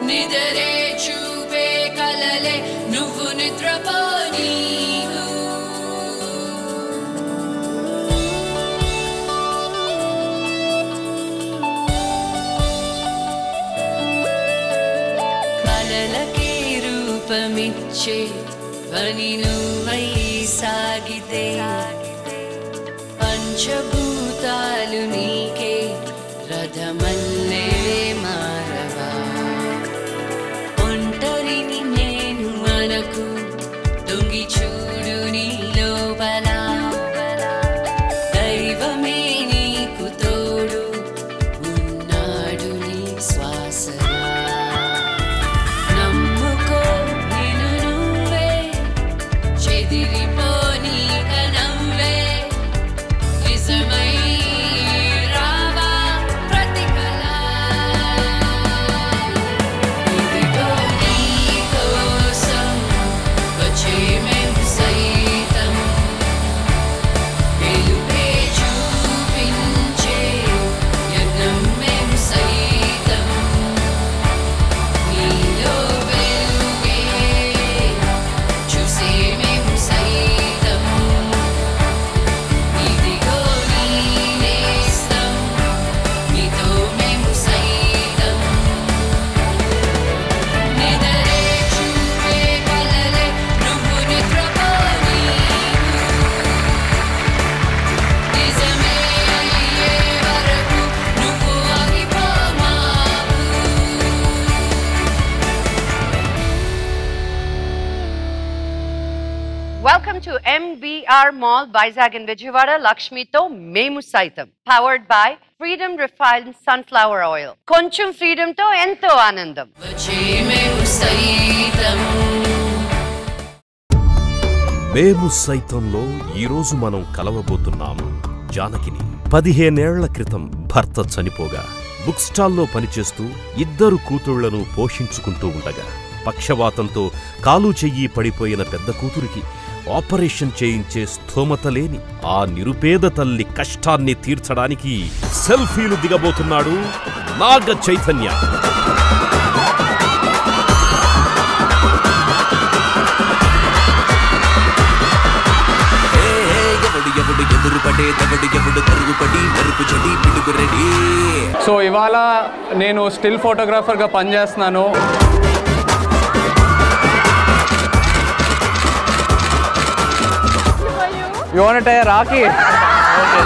నిదరే చూపే కలలే నువ్వు నిద్రపోనీ కలలకే రూపమిచ్చే పని నువ్వై సాగితే పంచభూతాలు నీకే రథమల్లే మారవా ఒంటరిని నేను మనకు దొంగి చూడు నీ లోపల దైవమే నీకు తోడు ఉన్నాడు నీ శ్వాసలా నమ్ముకో నిన్ను నువ్వే చెదిరిపోనీ కనవ్వే నిజమై రావా ప్రతి కళ ఇదిగో నీ కోసం వచ్చే మేము సైతం వెలుగే చూపించే యజ్ఞం మేము సైతం నీలో వెలుగే చూసే మేము సైతం ఇదిగో నీ నేస్తం నీతో మేము సైతం నిదరే చూపే కలలే నువ్వు నిద్రపోనీ నిజమే అయ్యే వరకు నువ్వు ఆగిపోమాకు Welcome to MBR Mall, Vizag in Vijayawada, Lakshmito Memu Saitam. Powered by Freedom Refined Sunflower Oil. Koncham freedom to ento anandam. వచ్చే మేము సైతం మేము సైతంలో ఈరోజు మనం కలవబోతున్నాం జానకిని. 15 ఏళ్ల క్రితం భర్త చనిపోగా బుక్ స్టాల్లో పనిచేస్తూ ఇద్దరు కూతుళ్లను పోషించుకుంటూ ఉండగా పక్షవాతంతో కాలు చెయ్యి పడిపోయిన పెద్ద కూతురికి ఆపరేషన్ చేయించే స్థోమత లేని ఆ నిరుపేద తల్లి కష్టాన్ని తీర్చడానికి సెల్ఫీలు దిగబోతున్నాడు నాగ చైతన్య. సో ఇవాళ నేను స్టిల్ ఫోటోగ్రాఫర్గా పనిచేస్తున్నాను. You want to tie a Rakhi? Okay.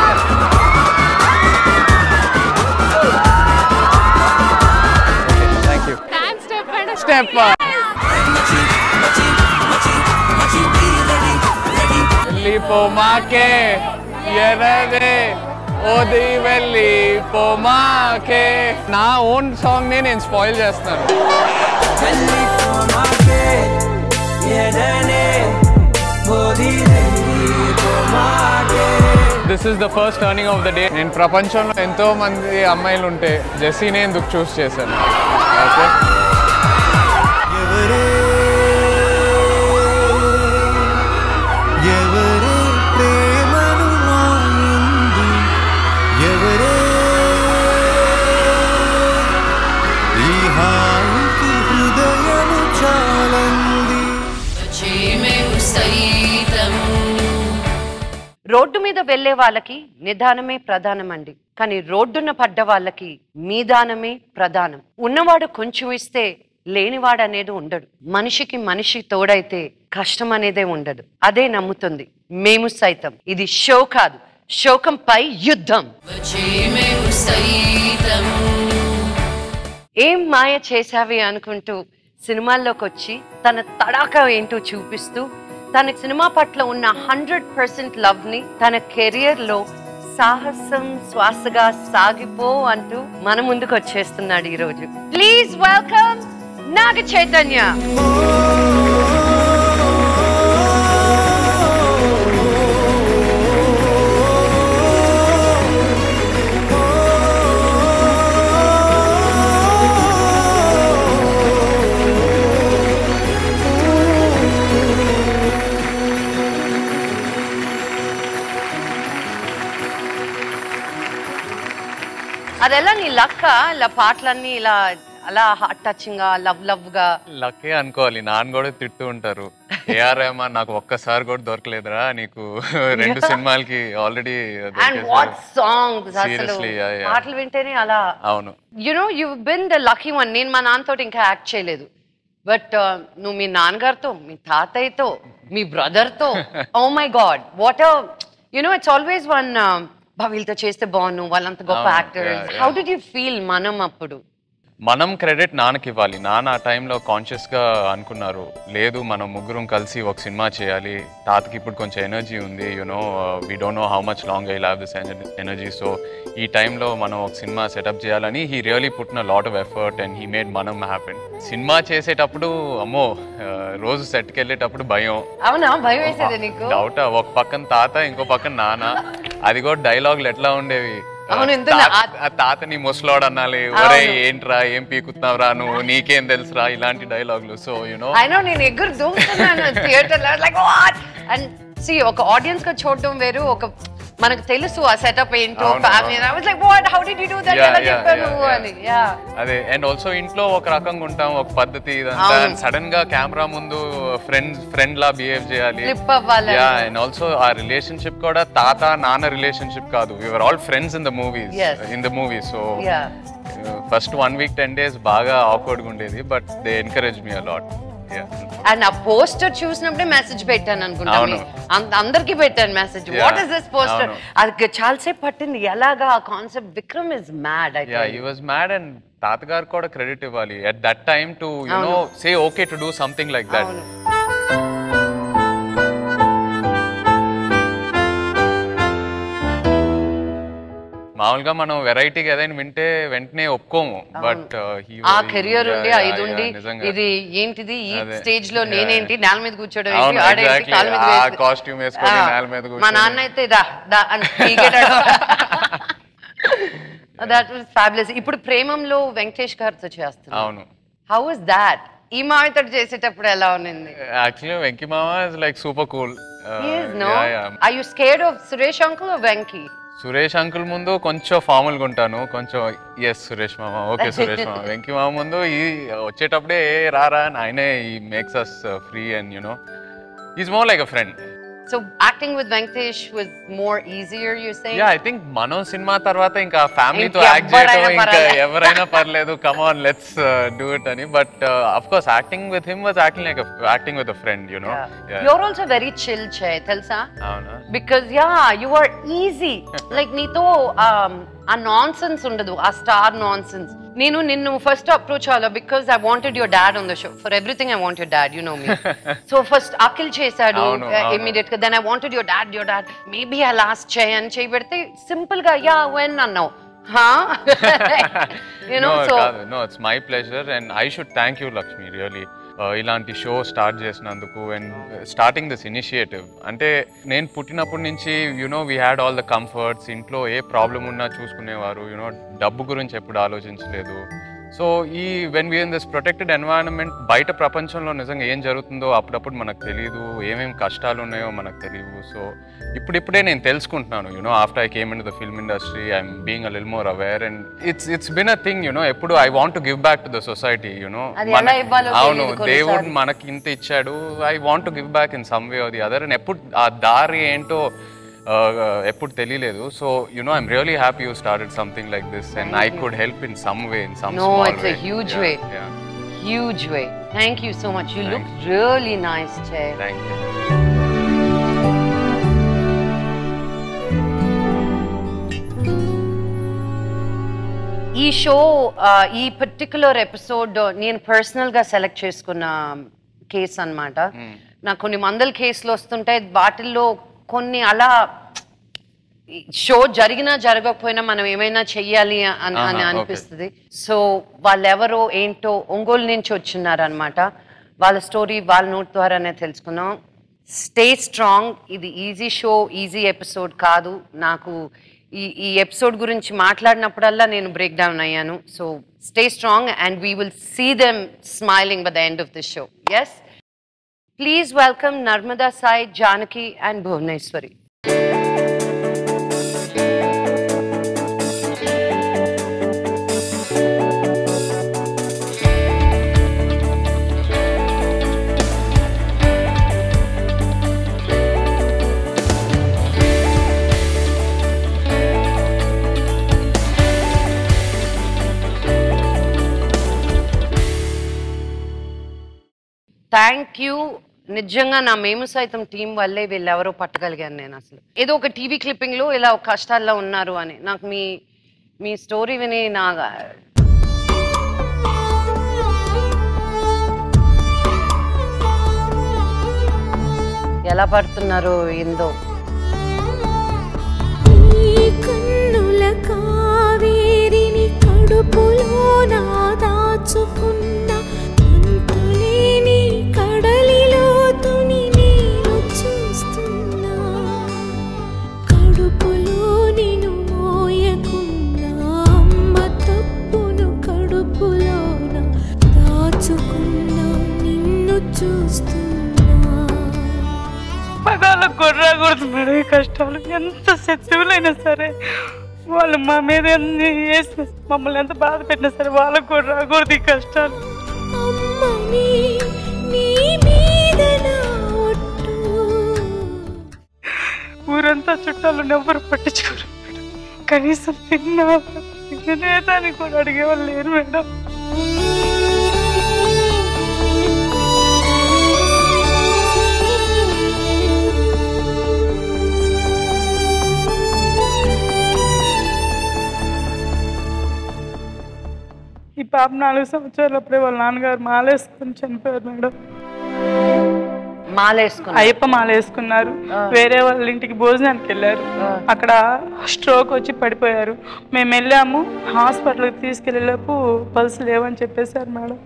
Thank you. And step. Step. వెళ్ళిపోమాకే ఎరదే ఓది వెళ్ళిపోమాకే. నా ఓన్ సాంగ్ నేను స్పాయిల్ చేస్తున్నాను. This is the first turning of the day. నేను ప్రపంచంలో ఎంతో మంది అమ్మాయిలు ఉంటే జెస్సీనే ఎందుకు చూస్ చేశాను. ఓకే, రోడ్డు మీద వెళ్లే వాళ్ళకి నిదానమే ప్రధానమండి, కానీ రోడ్డున పడ్డ వాళ్ళకి మీదానమే ప్రధానం. ఉన్నవాడు కొంచెం ఇస్తే లేనివాడు అనేది ఉండడు. మనిషికి మనిషి తోడైతే కష్టం అనేదే ఉండదు. అదే నమ్ముతుంది మేము సైతం. ఇది షో కాదు, శోకంపై యుద్ధం. ఏం మాయ చేశావి అనుకుంటూ సినిమాల్లోకి వచ్చి తన తడాక ఏంటో చూపిస్తూ తన సినిమా పట్ల ఉన్న 100% లవ్ ని తన కెరియర్ లో సాహసం శ్వాసగా సాగిపో అంటూ మన ముందుకు వచ్చేస్తున్నాడు ఈ రోజు. Please welcome Naga Chaitanya. అదెలా నీ లక్క ఇలా పాటలన్నీ ఇలా అలా హార్ట్ టచింగ్ గా లవ్ గా? లక్కీ అనుకోవాలి, నాన్న కూడా తిడుతూ ఉంటారు, ఏఆర్ రెహమాన్ నాకు ఒక్కసారి కూడా దొరకలేదురా నీకు 2 సినిమాలకి ఆల్రెడీ. అండ్ వాట్ సాంగ్స్ అసలు Seriously, yeah. పాటలు వింటేనే అలా. అవును. You been the lucky one. నేను మా నాన్నతో ఇంకా యాక్ట్ చేయలేదు, బట్ నువ్వు మీ నాన్నగారితో, మీ తాతయ్యతో, మీ బ్రదర్తో, oh my God what it's always one, వీళ్ళతో చేస్తే బాగున్నావు, వాళ్ళంత గొప్ప actors. How did you feel మనం అప్పుడు? మనం క్రెడిట్ నాన్నకి ఇవ్వాలి. నాన్న ఆ టైంలో కాన్షియస్గా అనుకున్నారు, లేదు మనం ముగ్గురం కలిసి ఒక సినిమా చేయాలి, తాతకి ఇప్పుడు కొంచెం ఎనర్జీ ఉంది, we don't know how much long I have this energy, so ఈ టైంలో మనం ఒక సినిమా సెటప్ చేయాలని హీ రియలీ పుట్ న lot of effort and he made మనం హ్యాపెన్. సినిమా చేసేటప్పుడు అమ్మో రోజు సెట్కి వెళ్ళేటప్పుడు భయం. అవునా? భయం వేసేది నీకు? డౌట్. ఒక పక్కన తాత, ఇంకో పక్కన నాన్న. అది కూడా డైలాగులు ఎట్లా ఉండేవి, తాతని ముసలోడు అనాలి, ఒరే ఏంట్రా ఏం పీకుతున్నావురా నువ్వు, నీకేం తెలుసురా, ఇలాంటి డైలాగులు. సో నేను ఎగురు దూకుతున్నాను థియేటర్ లో, లైక్ వాట్. అండ్ సి ఒక ఆడియన్స్ గా చూడడం వేరు, ఒక మనకు తెలుసు ఆ సెటప్ ఏంటో, family. I was like what, how did you do that, ఎలా చెప్పారు అని. అదే. అండ్ ఆల్సో ఇంట్లో ఒక రకంగా ఉంటాం, ఒక పద్ధతి, ఇదంతా సడన్ గా కెమెరా ముందు ఫ్రెండ్ లా బిహేవ్ చేయాలి. అండ్ ఆల్సో ఆ రిలేషన్షిప్ కూడా తాత నాన్న రిలేషన్షిప్ కాదు, we were all friends in the movie. So first 1 week 10 days బాగా ఆక్వర్డ్ గా ఉండేది, but they encourage me a lot. And ఆ పోస్టర్ చూసినప్పుడే మెసేజ్ పెట్టాను అనుకుంటాను, అందరికి పెట్టాను message, what is this poster. అది చాలాసేపు పట్టింది, ఎలాగా ఆ concept. Vikram is mad. He was mad. And తాతగారు కూడా క్రెడిట్ ఇవ్వాలి at that time to say okay to do something like that. మామూలుగా మనం వెరైటీగా ఏదైనా వింటే వెంటనే ఒప్పుకోము, బట్ ఆ కెరియర్ ఉండి ఇది ఉండి ఇది ఏంటిది ఈ స్టేజ్ లో నేనేంటి నేల మీద కూర్చోడం ఏంటి, ఆడేంటి కాళ్ళ మీద వేసి కాస్ట్యూమ్ వేసుకొని నేల మీద కూర్చోడం. మా నాన్న అయితే దట్ వాస్ ఫ్యాబులస్. ఇప్పుడు ప్రేమంలో వెంకటేష్ గారితో చేస్తున్నారు. అవును. How is that? ఈ మావితో చేసేటప్పుడు ఎలా ఉన్నింది? యాక్చువల్లీ వెంకీ మామ is like super cool. Are you scared of Suresh uncle or Venky? Suresh uncle ముందు కొంచెం ఫార్మల్ గా ఉంటాను, కొంచెం ఎస్ సురేష్ మామ, ఓకే సురేష్ మామ. వెంకీ మామ ముందు ఈ వచ్చేటప్పుడే రారా ఆయనే, he makes us free and is more like a friend. So acting with Venkatesh was more easier, you're saying? Yeah, I think మనం సినిమా తర్వాత ఇంకా ఫ్యామిలీతో యాక్ట్ చేయడం ఇంకా ఎవరైనా పర్లేదు, come on let's do it అని. But of course acting with him was acting with a friend, You're also very chill, Chay, తెలుసా? అవునా? Because you are easy. Like నీతో ఆ నాన్సెన్స్ ఉండదు, ఆ స్టార్ నాన్సెన్స్. నేను నిన్ను ఫస్ట్ అప్రోచ్ అవ్వాలా because I wanted your dad on the show. For everything I want your dad, you know me. So first Akhil చేశాడు ఇమ్మీడియట్ గా, then I wanted your dad maybe I last చేయని చేయబెడితే simple గా when అన్నావు. No, it's my pleasure and I should thank you, Lakshmi, really. ఇలాంటి show start చేసినందుకు and starting this initiative. అంటే నేను పుట్టినప్పటి నుంచి we had all the comforts, ఇంట్లో ఏ ప్రాబ్లం ఉన్నా చూసుకునేవారు, డబ్బు గురించి ఎప్పుడు ఆలోచించలేదు. సో ఈ when we in this protected environment, బయట ప్రపంచంలో నిజంగా ఏం జరుగుతుందో అప్పుడప్పుడు మనకు తెలియదు, ఏమేమి కష్టాలు ఉన్నాయో మనకు తెలియదు. సో ఇప్పుడిప్పుడే నేను తెలుసుకుంటున్నాను, after I came into the film industry I'm being a little more aware and it's been a thing. ఎప్పుడు I want to give back to the society. అవును, దేవుడు మనకి ఇంత ఇచ్చాడు, I want to give back in some way or the other. And ఎప్పుడు ఆ దారి ఏంటో ఎప్పుడు తెలియలేదు. So I'm really happy you started something like this and I could help in some way, in some small way. No, it's a huge way. Huge way. Thank you so much. You look really nice, Chay. Thank you. ఈ show ఈ particular episode నేను personal గా select చేసుకున్న case అన్నమాట. నాకు కొన్ని వందల కేసులు వస్తుంటాయి, వాటిల్లో కొన్ని అలా షో జరిగినా జరగకపోయినా మనం ఏమైనా చెయ్యాలి అని అనిపిస్తుంది. సో వాళ్ళెవరో ఏంటో ఒంగోలు నుంచి వచ్చిన్నారు అనమాట. వాళ్ళ స్టోరీ వాళ్ళ నోట్ ద్వారానే తెలుసుకున్నాం. Stay strong. ఇది ఈజీ షో, ఈజీ ఎపిసోడ్ కాదు. నాకు ఈ ఎపిసోడ్ గురించి మాట్లాడినప్పుడల్లా నేను బ్రేక్ డౌన్ అయ్యాను. So stay strong and we will see them smiling by the end of this show. Yes, please welcome Narmada Sai, Janaki and Bhuvaneshwari. Thank you. నిజంగా నా మేము సైతం టీం వల్లే వీళ్ళెవరో పట్టగలిగాను నేను. అసలు ఏదో ఒక టీవీ క్లిప్పింగ్ లో ఇలా ఒక కష్టాల్లో ఉన్నారు అని నాకు మీ స్టోరీ విని నా ఎలా పడుతున్నారు ఏందో. కన్నుల కావేరిని కడుపులో నా దాచుకున్న అంతులేని కడలిలో తుని నేను చూస్తున్నా. కడుపులో నిన్ను మోయకున్నా అమ్మ తప్పును కడుపులోన దాచుకున్నా నిన్ను చూస్తున్నా. మగాళ్ళకు కొర్రాకూడదు మేడం ఈ కష్టాలు. ఎంత శత్రువులైనా సరే వాళ్ళు మా మీద ఎన్ని చేసిన మమ్మల్ని ఎంత బాధ పెట్టినా సరే వాళ్ళకు కొర్రాకూడదు ఈ కష్టాలు. ఊరంతా చుట్టాలు ఎవరు పట్టించుకోరు మేడం. కనీసం తినేదాన్ని కూడా అడిగేవాళ్ళు లేరు మేడం. ఈ పాప 4 సంవత్సరాలప్పుడే వాళ్ళ నాన్నగారు మాలేసుకుని చనిపోయారు మేడం. అయ్యప్ప మాల వేసుకున్నారు. వేరే వాళ్ళ ఇంటికి భోజనానికి వెళ్ళారు. అక్కడ స్ట్రోక్ వచ్చి పడిపోయారు. మేము వెళ్ళాము, హాస్పిటల్కి తీసుకెళ్ళేలోపు పల్స్ లేవని చెప్పేశారు మేడం.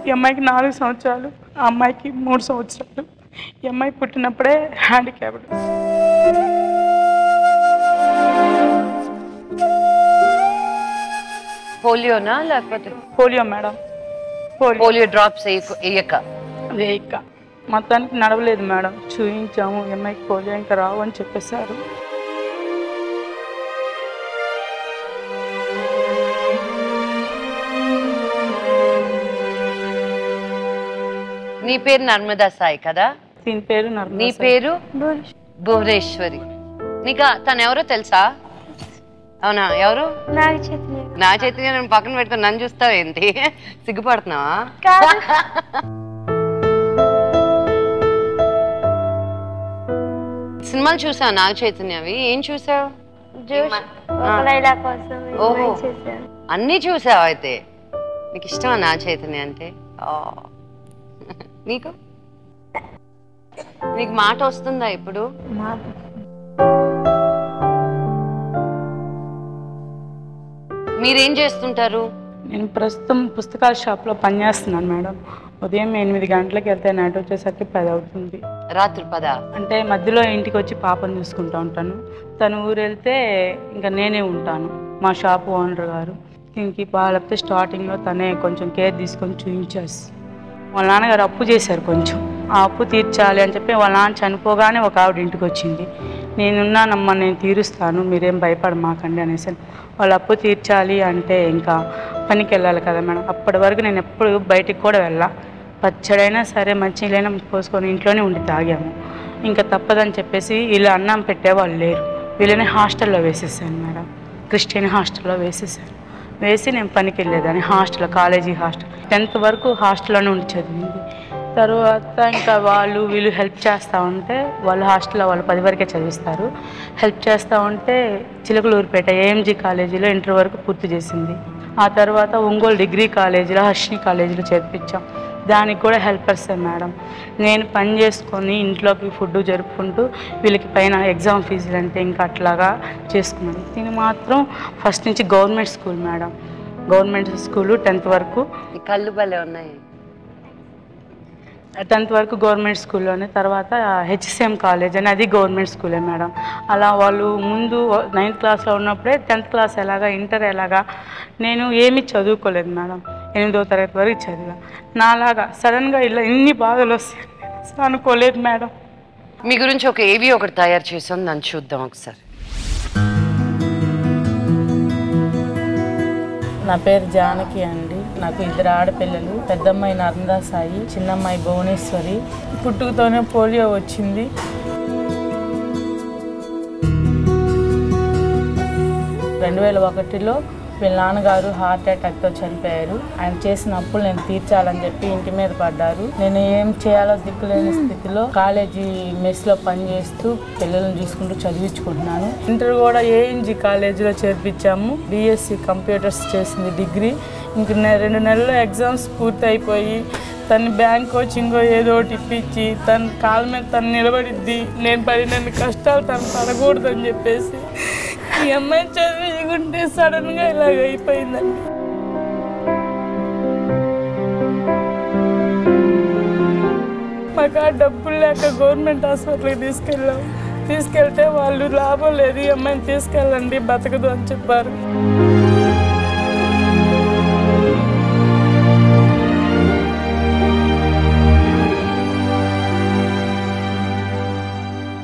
ఈ అమ్మాయికి 4 సంవత్సరాలు, ఆ అమ్మాయికి 3 సంవత్సరాలు. ఈ అమ్మాయి పుట్టినప్పుడే హ్యాండిక్యాప్డ్. పోలియోనా లేకపోతే? Polio madam. పోలియో డ్రాప్స్ వేయక మొత్తానికి నడవలేదు మేడం. చూయించాము, అమ్మాయికి పోలియో ఇంకా రావు అని చెప్పేశారు. నీ పేరు నర్మదా సాయి కదా? దీని పేరు నర్మదా. నీ పేరు? భువనేశ్వరి. నీకు తను ఎవరో తెలుసా? అవునా? ఎవరు? నా చైతన్య. నేను పక్కన పెట్టుకుని నన్ను చూస్తావు ఏంటి? సిగ్గుపడుతున్నావా? సినిమాలు చూసావు నాగ చైతన్యవి? ఏం చూసావు? ఓహో, అన్నీ చూసావు అయితే. నీకు ఇష్టమా నా చైతన్య అంటే? నీకు మాట వస్తుందా ఇప్పుడు? మీరేం చేస్తుంటారు? నేను ప్రస్తుతం పుస్తకాల షాప్లో పనిచేస్తున్నాను మేడం. ఉదయం 8 గంటలకు వెళ్తే నైట్ వచ్చేసరికి 10 అవుతుంది. రాత్రి 10? అంటే మధ్యలో ఇంటికి వచ్చి పాపను చూసుకుంటూ ఉంటాను. తను ఊరు వెళ్తే ఇంకా నేనే ఉంటాను. మా షాప్ ఓనర్ గారు ఇంక వాళ్ళతో స్టార్టింగ్లో తనే కొంచెం కేర్ తీసుకొని చూపించేసి, వాళ్ళ నాన్నగారు అప్పు చేశారు కొంచెం. ఆ అప్పు తీర్చాలి అని చెప్పి వాళ్ళ నాన్న చనిపోగానే ఒక ఆవిడ ఇంటికి వచ్చింది. నేనున్నానమ్మా, నేను తీరుస్తాను, మీరేం భయపడమాకండి అనేసి. వాళ్ళ అప్పు తీర్చాలి అంటే ఇంకా పనికి వెళ్ళాలి కదా మేడం. అప్పటి వరకు నేను ఎప్పుడు బయటికి కూడా వెళ్ళా. పచ్చడైనా సరే మంచినీళ్ళైనా పోసుకొని ఇంట్లోనే ఉండి తాగాము. ఇంకా తప్పదని చెప్పేసి వీళ్ళు అన్నం పెట్టేవాళ్ళు లేరు. వీళ్ళని హాస్టల్లో వేసేసాను మేడం. క్రిస్టియన్ హాస్టల్లో వేసేసాను. వేసి నేను పనికి వెళ్ళేదాన్ని హాస్టల్లో, కాలేజీ హాస్టల్. 10th వరకు హాస్టల్లోనే ఉండి చదివింది. తర్వాత ఇంకా వీళ్ళు హెల్ప్ చేస్తూ ఉంటే, వాళ్ళు హాస్టల్లో వాళ్ళు 10 వరకే చదివిస్తారు. హెల్ప్ చేస్తూ ఉంటే చిలకలూరుపేట ఏఎంజీ కాలేజీలో ఇంటర్ వరకు పూర్తి చేసింది. ఆ తర్వాత ఒంగోలు డిగ్రీ కాలేజీలో, హర్షిని కాలేజీలో చేర్పించాం. దానికి కూడా హెల్పర్సే మేడం. నేను పని చేసుకొని ఇంట్లోకి ఫుడ్ జరుపుకుంటూ వీళ్ళకి పైన ఎగ్జామ్ ఫీజులు అంటే ఇంకా అట్లాగా చేసుకున్నాను. దీన్ని మాత్రం ఫస్ట్ నుంచి government school madam. Government school 10th వరకు. కళ్ళు భలే ఉన్నాయి. 10th వరకు గవర్నమెంట్ స్కూల్లోనే. తర్వాత హెచ్సిఎం కాలేజ్ అని, అది గవర్నమెంట్ స్కూలే మేడం. అలా వాళ్ళు ముందు 9th క్లాస్లో ఉన్నప్పుడే 10th క్లాస్ ఎలాగా, ఇంటర్ ఎలాగా, నేను ఏమీ చదువుకోలేదు మేడం. 8వ తరగతి వరకు చదివా. నాలాగా సడన్గా ఇలా ఇన్ని బాధలు వస్తాయి అనుకోలేదు మేడం. మీ గురించి ఒక ఏవి ఒకటి తయారు చేసాం, దాన్ని చూద్దాం ఒకసారి. నా పేరు జానకి అండి. నాకు 2 ఆడపిల్లలు. పెద్దమ్మాయి నర్మదా సాయి, చిన్నమ్మాయి భువనేశ్వరి. పుట్టుకతోనే పోలియో వచ్చింది. వీళ్ళ నాన్నగారు హార్ట్ అటాక్తో చనిపోయారు. ఆయన చేసిన అప్పులు నేను తీర్చాలని చెప్పి ఇంటి మీద పడ్డారు. నేను ఏం చేయాలో దిక్కులేని స్థితిలో కాలేజీ మెస్లో పనిచేస్తూ పిల్లలను చూసుకుంటూ చదివించుకుంటున్నాను. ఇంటర్ కూడా ఏఎన్జి కాలేజీలో చేర్పించాము. BSc కంప్యూటర్స్ చేసింది డిగ్రీ. ఇంక 2 నెలల్లో ఎగ్జామ్స్ పూర్తి అయిపోయి తను బ్యాంక్ కోచింగో ఏదో ఒకటి ఇప్పించి తన కాళ్ళ మీద తను నిలబడిద్ది, నేను పడిన కష్టాలు తను పడకూడదని చెప్పేసి ఈ అమ్మాయి చదివించుకుంటే సడన్గా ఇలాగ అయిపోయిందండి. మాకు ఆ డబ్బులు లేక గవర్నమెంట్ హాస్పిటల్కి తీసుకెళ్తే వాళ్ళు లాభం లేదు, ఈ అమ్మాయిని తీసుకెళ్ళండి బతకదు అని చెప్పారు.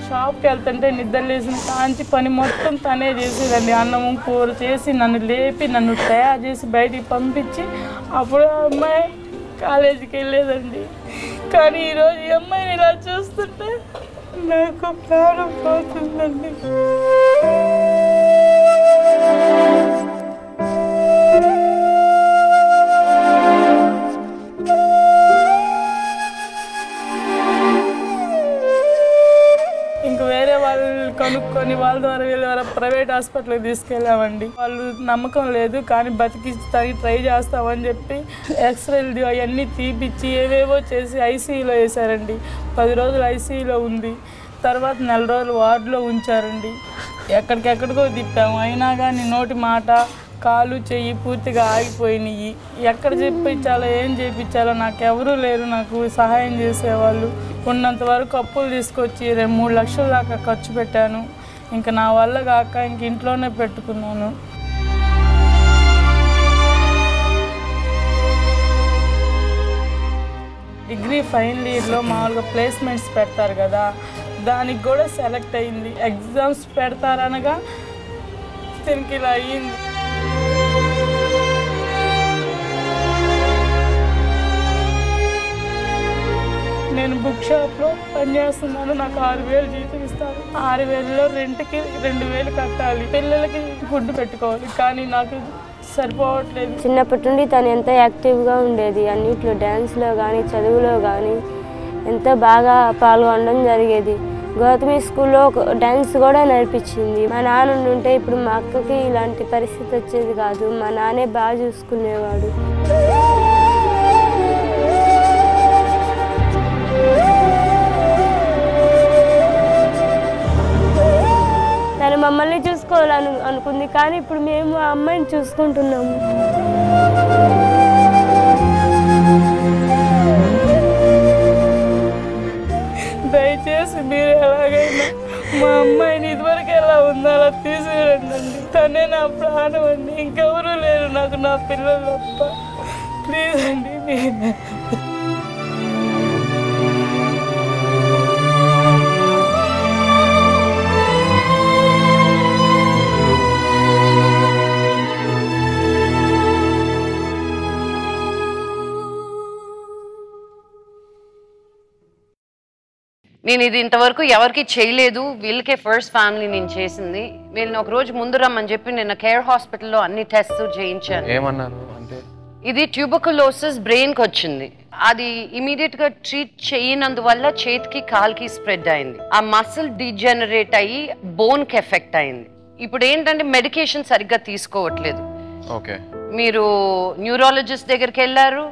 షాప్కి వెళ్తుంటే నిద్ర లేచిన కాంచి పని మొత్తం తనే చేసేదండి. అన్నము కూర చేసి నన్ను లేపి నన్ను తయారు చేసి బయటికి పంపించి అప్పుడు ఆ అమ్మాయి కాలేజీకి వెళ్ళేదండి. కానీ ఈరోజు ఈ అమ్మాయిని ఇలా చూస్తుంటే నాకు ప్రాణం పోతుందండి. ఇంక వేరే వాళ్ళు కనుక్కొని వాళ్ళ ద్వారా వీళ్ళ ద్వారా ప్రైవేట్ హాస్పిటల్కి తీసుకెళ్ళామండి. వాళ్ళు నమ్మకం లేదు కానీ బతికిస్తానికి ట్రై చేస్తామని చెప్పి ఎక్స్రేలు అవన్నీ తీపిచ్చి ఏవేవో చేసి ఐసీయూలో వేశారండి. 10 రోజులు ఐసీయూలో ఉంది. తర్వాత 4 రోజులు వార్డులో ఉంచారండి. ఎక్కడికెక్కడికో తిప్పాము. అయినా కానీ నోటి మాట కాలు చెయ్యి పూర్తిగా ఆగిపోయినాయి. ఎక్కడ చేయించాలో ఏం చేయించాలో నాకెవరూ లేరు నాకు సహాయం చేసేవాళ్ళు. ఉన్నంత వరకు అప్పులు తీసుకొచ్చి 2-3 లక్షల దాకా ఖర్చు పెట్టాను. ఇంకా నా వల్ల కాక ఇంక ఇంట్లోనే పెట్టుకున్నాను. డిగ్రీ ఫైనల్ ఇయర్లో మామూలుగా ప్లేస్మెంట్స్ పెడతారు కదా, దానికి కూడా సెలెక్ట్ అయింది. ఎగ్జామ్స్ పెడతారనగా దీనికి ఇలా అయ్యింది. నేను బుక్ షాప్లో పనిచేస్తున్నాను. నాకు 6,000 జీతం ఇస్తారు. 6,000లో రెంట్కి 2,000 కట్టాలి. పిల్లలకి ఫుడ్ పెట్టుకోవాలి. కానీ నాకు సరిపోవట్లేదు. చిన్నప్పటి నుండి తను ఎంతో యాక్టివ్గా ఉండేది. అన్నిట్లో డ్యాన్స్లో కానీ చదువులో కానీ ఎంతో బాగా పాల్గొనడం జరిగేది. గౌతమి స్కూల్లో డ్యాన్స్ కూడా నేర్పించింది. మా నాన్న ఉంటే ఇప్పుడు మా అక్కకి ఇలాంటి పరిస్థితి వచ్చేది కాదు. మా నాన్నే బాగా చూసుకునేవాడు. తను మమ్మల్ని చూసుకోవాలని అనుకుంది కానీ ఇప్పుడు మేము ఆ అమ్మాయిని చూసుకుంటున్నాము. దయచేసి మీరు ఎలాగైనా మా అమ్మాయిని ఇదివరకు ఎలా ఉందో అలా తీసుకురండి. తనే నా ప్రాణం అండి. ఇంకెవరూ లేరు నాకు నా పిల్లలు తప్ప. ప్లీజ్ అండి. నేను ఇది ఇంతవరకు ఎవరికి చేయలేదు, వీళ్ళకే ఫస్ట్ ఫ్యామిలీ నేను చేసింది. వీళ్ళని ఒక రోజు ముందు రమ్మని చెప్పి నేను కేర్ హాస్పిటల్లో అన్ని టెస్ట్ చేయించాను. ఏమన్నారు అంటే ఇది ట్యూబర్కులోసిస్ బ్రెయిన్కి వచ్చింది. అది ఇమీడియట్ గా ట్రీట్ చేయనందువల్ల చేతికి కాల్కి స్ప్రెడ్ అయింది. ఆ మసిల్ డీజెనరేట్ అయ్యి బోన్ కి ఎఫెక్ట్ అయింది. ఇప్పుడు ఏంటంటే మెడికేషన్ సరిగ్గా తీసుకోవట్లేదు. ఓకే, మీరు న్యూరాలజిస్ట్ దగ్గరికి వెళ్ళారు,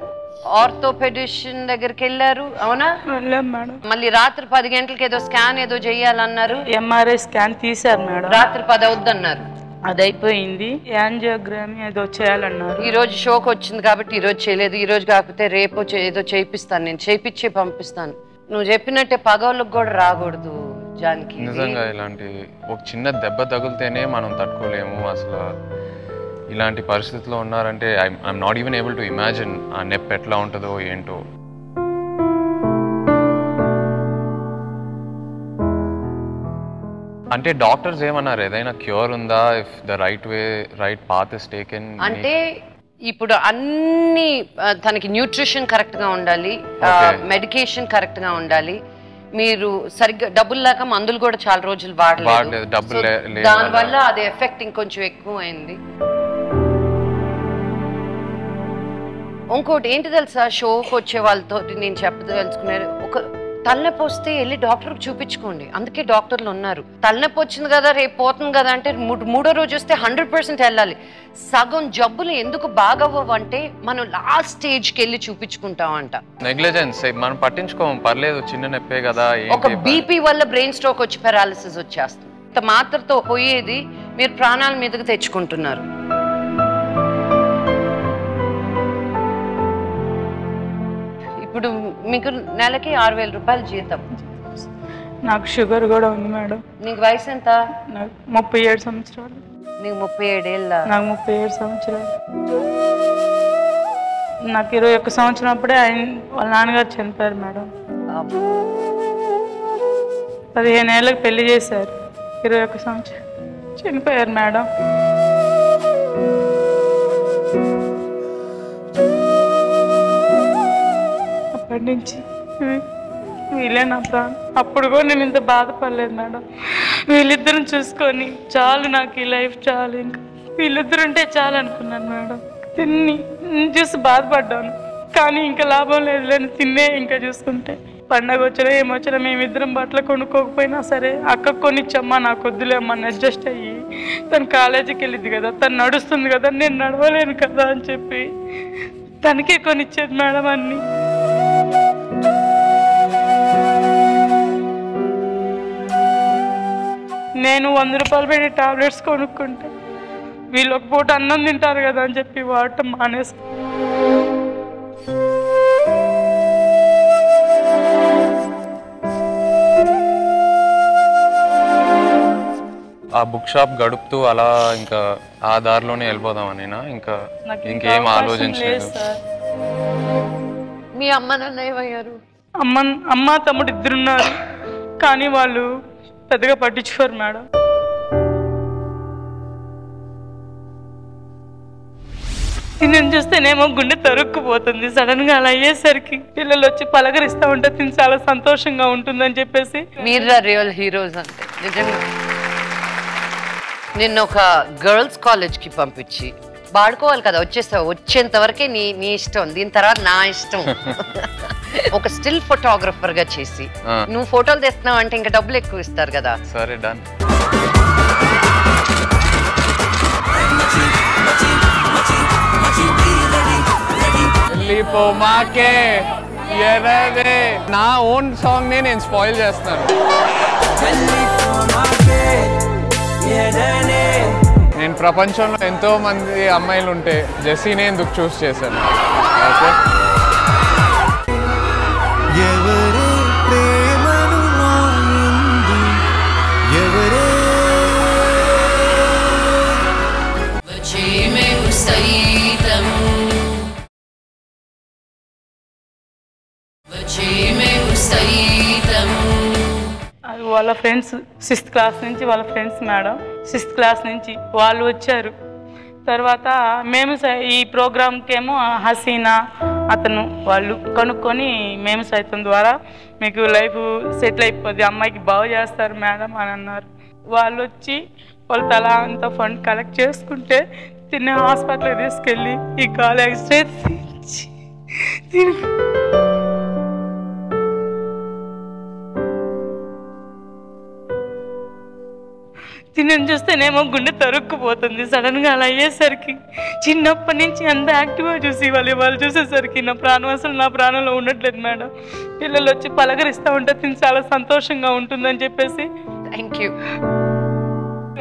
ఆర్థోపెడిషన్ దగ్గరికి వెళ్ళారు, అవునా? మేడం మళ్ళీ రాత్రి 10 గంటలకి ఏదో స్కాన్ ఏదో చెయ్యాలన్నారు. MRI స్కాన్ తీశారు మేడం. రాత్రి 10 అవుద్దన్నారు. అది అయిపోయింది. యాంజియోగ్రామ్ ఏదో చేయాలన్నారు. ఈ రోజు షోక్ వచ్చింది కాబట్టి ఈ రోజు చేయలేదు. ఈ రోజు కాకపోతే రేపు ఏదో చేయిస్తాను, నేను చేయించి పంపిస్తాను. నువ్వు చెప్పినట్టే పగవాళ్ళకి కూడా రాకూడదు జానకి. నిజంగా ఇలాంటి ఒక చిన్న దెబ్బ తగిలితేనే మనం తట్టుకోలేము. అసలు ఇలాంటి పరిస్థితిలో ఉన్నారంటే I'm not even able to imagine ఆ నొప్పి ఎట్లా ఉంటుందో ఏంటో. అంటే డాక్టర్స్ ఏమన్నారు, ఏదైనా క్యూర్ ఉందా? If the right path is taken అంటే ఇప్పుడు అన్ని తనకి న్యూట్రిషన్ కరెక్ట్ గా ఉండాలి, మెడికేషన్ కరెక్ట్ గా ఉండాలి. మీరు సరిగ్గా డబ్బులు లేక మందులు కూడా చాలా రోజులు వాడలేదు. డబ్బులు దానివల్ల అది ఎఫెక్ట్ ఇంకొంచెం ఎక్కువ అయింది. ఇంకోటి ఏంటి తెలుసా, షోకి వచ్చే వాళ్ళతో నేను చెప్పదలుచుకునేది, ఒక తలనొప్పి వస్తే వెళ్ళి డాక్టర్కి చూపించుకోండి. అందుకే డాక్టర్లు ఉన్నారు. తలనొప్పి వచ్చింది కదా, రేపు పోతుంది కదా అంటే మూడో రోజు వస్తే 100% వెళ్ళాలి. సగం జబ్బులు ఎందుకు బాగవ్వంటే మనం లాస్ట్ స్టేజ్కి వెళ్ళి చూపించుకుంటామంట. నెగ్లిజెన్స్, మనం పట్టించుకోం, పర్లేదు చిన్న నొప్పే కదా. ఒక బీపీ వల్ల బ్రెయిన్ స్ట్రోక్ వచ్చి పారాలిసిస్ వచ్చేస్తుంది. మాత్రతో పోయేది మీరు ప్రాణాల మీదకి తెచ్చుకుంటున్నారు. ఇప్పుడు మీకు నెలకి 6,000 రూపాయలు జీతం. నాకు షుగర్ కూడా ఉంది మేడం. నీకు వయసు ఎంత? నాకు 37 సంవత్సరాలు. నీకు 37 ఏళ్ళ? నాకు 37 సంవత్సరాలు. నాకు 21 సంవత్సరం అప్పుడే వాళ్ళ నాన్నగారు చనిపోయారు మేడం. 15 ఏళ్ళకి పెళ్లి చేశారు, 21 సంవత్సరం చనిపోయారు మేడం. అప్పటి నుంచి వీళ్ళే నా ప్రాణం. అప్పుడు కూడా నేను ఇంత బాధపడలేదు మేడం. వీళ్ళిద్దరిని చూసుకొని చాలు, నాకు ఈ లైఫ్ చాలు, ఇంకా వీళ్ళిద్దరు ఉంటే చాలు అనుకున్నాను మేడం. తిని చూసి బాధపడ్డాను, కానీ ఇంకా లాభం లేదు లేని తిన్నే. ఇంకా చూసుకుంటే పండగ వచ్చినా ఏమొచ్చినా మేమిద్దరం బట్టలు కొనుక్కోకపోయినా సరే అక్క కొనిచ్చమ్మా, నాకు వద్దులేమ్మా అడ్జస్ట్ అయ్యి, తను కాలేజీకి వెళ్ళింది కదా, తను నడుస్తుంది కదా, నేను నడవలేను కదా అని చెప్పి తనకే కొనిచ్చేది మేడం అన్నీ. నేను 100 రూపాయలు పెట్టి టాబ్లెట్స్ కొనుక్కుంటే వీళ్ళు ఒక పూట అన్నం తింటారు కదా అని చెప్పి వాడటం మానేసి ఆ బుక్ షాప్ గడుపుతూ అలా ఇంకా ఆ దారిలోనే వెళ్ళిపోదామని ఇంకా ఇంకేం ఆలోచించలేదు. మీ అమ్మ నాన్న ఏమయ్యారు? అమ్మ తమ్ముడు ఇద్దరున్నారు, కానీ వాళ్ళు పెద్దగా పట్టించుకోరు మేడం. తిని చూస్తేనేమో గుండె తరుక్కుపోతుంది. సడన్ గా అలా అయ్యేసరికి పిల్లలు వచ్చి పలకరిస్తా ఉంటే తిని చాలా సంతోషంగా ఉంటుందని చెప్పేసి. మీరు రియల్ హీరోస్ అంటే నిజంగా. నిన్న ఒక గర్ల్స్ కాలేజ్కి పంపించి వాడుకోవాలి కదా, వచ్చేంత వరకే నీ ఇష్టం, దీని తర్వాత నా ఇష్టం. ఒక స్టిల్ ఫోటోగ్రఫర్ గా చేసి నువ్వు ఫోటోలు తెస్తున్నావు అంటే ఇంకా డబ్బులు ఎక్కువ ఇస్తారు కదా. సరే డన్. నా ఓన్ సాంగ్ నేను స్పాయిల్ చేస్తాను. నేను ప్రపంచంలో ఎంతో మంది అమ్మాయిలు ఉంటే జెస్సీనే ఎందుకు చూస్ చేశాను. ఓకే, వాళ్ళ ఫ్రెండ్స్ 6th క్లాస్ నుంచి, వాళ్ళ ఫ్రెండ్స్ మేడం 6th క్లాస్ నుంచి వాళ్ళు వచ్చారు. తర్వాత మేము ఈ ప్రోగ్రామ్కేమో హసీనా అతను వాళ్ళు కనుక్కొని మేము సైతం ద్వారా మీకు లైఫ్ సెటిల్ అయిపోద్ది, అమ్మాయికి బాగు చేస్తారు మేడం అని అన్నారు. వాళ్ళు వచ్చి వాళ్ళు తలా అంత ఫండ్ కలెక్ట్ చేసుకుంటే తిన్న హాస్పిటల్కి తీసుకెళ్ళి ఈ కాలు ఎక్స్రే తిని చూస్తేనేమో గుండె తరుక్కుపోతుంది. సడన్గా అలా అయ్యేసరికి చిన్నప్పటి నుంచి అంత యాక్టివ్గా చూసి వాళ్ళు చూసేసరికి నా ప్రాణం అసలు నా ప్రాణంలో ఉండట్లేదు మేడం. పిల్లలు వచ్చి పలకరిస్తూ ఉంటే తిని చాలా సంతోషంగా ఉంటుందని చెప్పేసి. Thank you.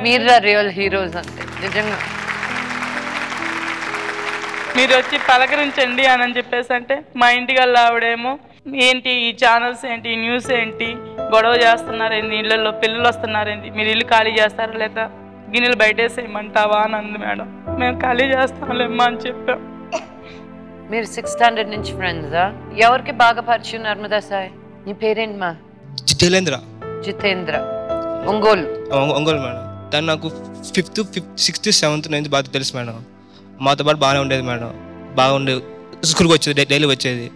మీరు రియల్ హీరోస్ అంటే నిజంగా. మీరు వచ్చి పలకరించండి అని చెప్పేసి అంటే మా ఇంటికి ఆవిడేమో ఏంటి ఈ ఛానల్స్ ఏంటి, ఈ న్యూస్ ఏంటి, గొడవ చేస్తున్నారేంటి, ఇళ్ళల్లో పిల్లలు వస్తున్నారేంటి, మీరు ఇల్లు ఖాళీ చేస్తారా లేదా గిన్నెలు బయటేసేయమంటావా అని అంది మేడం. మేము ఖాళీ చేస్తాంలేమ్మా అని చెప్పాం. మీరు 6th స్టాండర్డ్ నుంచి ఫ్రెండ్సా? ఎవరికి బాగా పరిచయం నర్మదా సాయి? నీ పేరేంటమ్మా? జితేంద్ర. ఒంగోలు మేడం. తను నాకు 5th, 6th, 7th, 9th బాగా తెలుసు మేడం. మాతో పాటు బాగానే ఉండేది మేడం, బాగుండేది. స్కూల్కి వచ్చేది, డైలీ వచ్చేది.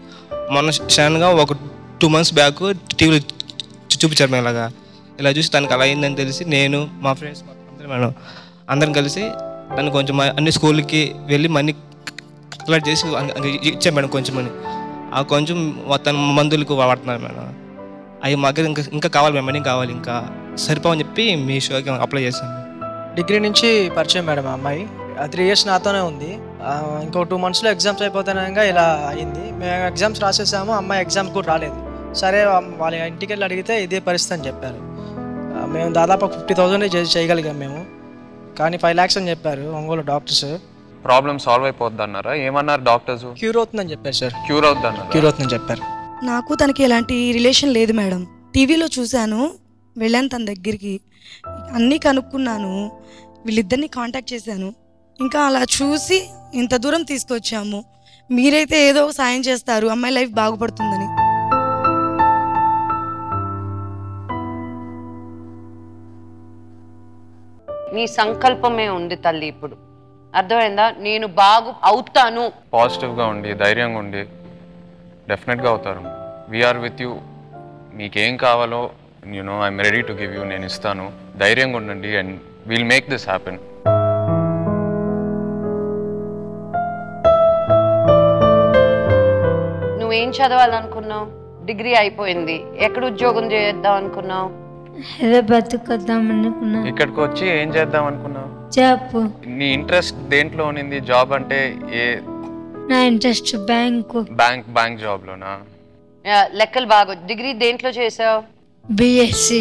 మొన్న సడన్గా ఒక 2 months బ్యాక్ టీవీలో చూపించారు మేము. ఇలా చూసి తనకు అలా అయిందని తెలిసి నేను మా ఫ్రెండ్స్ అందరం మేడం అందరం కలిసి తను కొంచెం అన్ని స్కూల్కి వెళ్ళి మనీ కలెక్ట్ చేసి ఇచ్చాను మేడం కొంచెం అని. ఆ కొంచెం మొత్తం మందులకు వాడుతున్నారు మేడం. అవి మాకు ఇంకా కావాలి మేడం, మనీ కావాలి, ఇంకా సరిపోవని చెప్పి మీ షోకి అప్లై చేశాను. డిగ్రీ నుంచి పరిచయం మేడం ఆ అమ్మాయి. 3 years నాతోనే ఉంది. ఇంకో 2 monthsలో ఎగ్జామ్స్ అయిపోతానంగా ఇలా అయింది. మేము ఎగ్జామ్స్ రాసేసాము, అమ్మాయి ఎగ్జామ్స్ కూడా రాలేదు. సరే వాళ్ళ ఇంటికి వెళ్ళి అడిగితే ఇదే పరిస్థితి అని చెప్పారు. మేము దాదాపు 50,000 చేయగలిగాం మేము, కానీ 5 lakhs అని చెప్పారు ఒంగోలు డాక్టర్స్. ప్రాబ్లమ్ సాల్వ్ అయిపోద్ది అన్నారా? ఏమన్నారు డాక్టర్స్? క్యూర్ అవుతుందని చెప్పారు సార్. క్యూర్ అవుతుందన్నారు. క్యూర్ అవుతుందని చెప్పారు. నాకు తనకి ఎలాంటి రిలేషన్ లేదు మేడం. టీవీలో చూశాను, వెళ్ళాను తన దగ్గరికి, అన్నీ కనుక్కున్నాను, వీళ్ళిద్దరిని కాంటాక్ట్ చేశాను. ఇంకా అలా చూసి ఇంత దూరం తీసుకొచ్చాము. మీరైతే ఏదో సాయం చేస్తారు, అమ్మాయి లైఫ్ బాగుపడుతుందని. నీ సంకల్పమే ఉంది తల్లి. ఇప్పుడు అర్థమైందా? నేను బాగు అవుతాను. పాజిటివ్గా ఉండి ధైర్యంగా ఉండి డెఫినెట్గా అవుతారు. We're with you. మీకేం కావాలో I'm ready to give you, నేను ఇస్తాను. ధైర్యంగా ఉండండి and we'll make this happen. నువ్వేం చదవాలనుకున్నావు? డిగ్రీ అయిపోయింది, ఎక్కడ ఉద్యోగం చేద్దాం అనుకున్నావు? బతుకొద్దాం అనుకున్నా. ఇక్కడికి వచ్చి ఏం చేద్దాం అనుకున్నావు? జాబ్. నీ ఇంట్రెస్ట్ దేంట్లో ఉన్నింది? జాబ్ అంటే నా ఇంట్రెస్ట్ బ్యాంక్ జాబ్లోనా? లెక్కలు బాగా. డిగ్రీ దేంట్లో చేసావు? BSc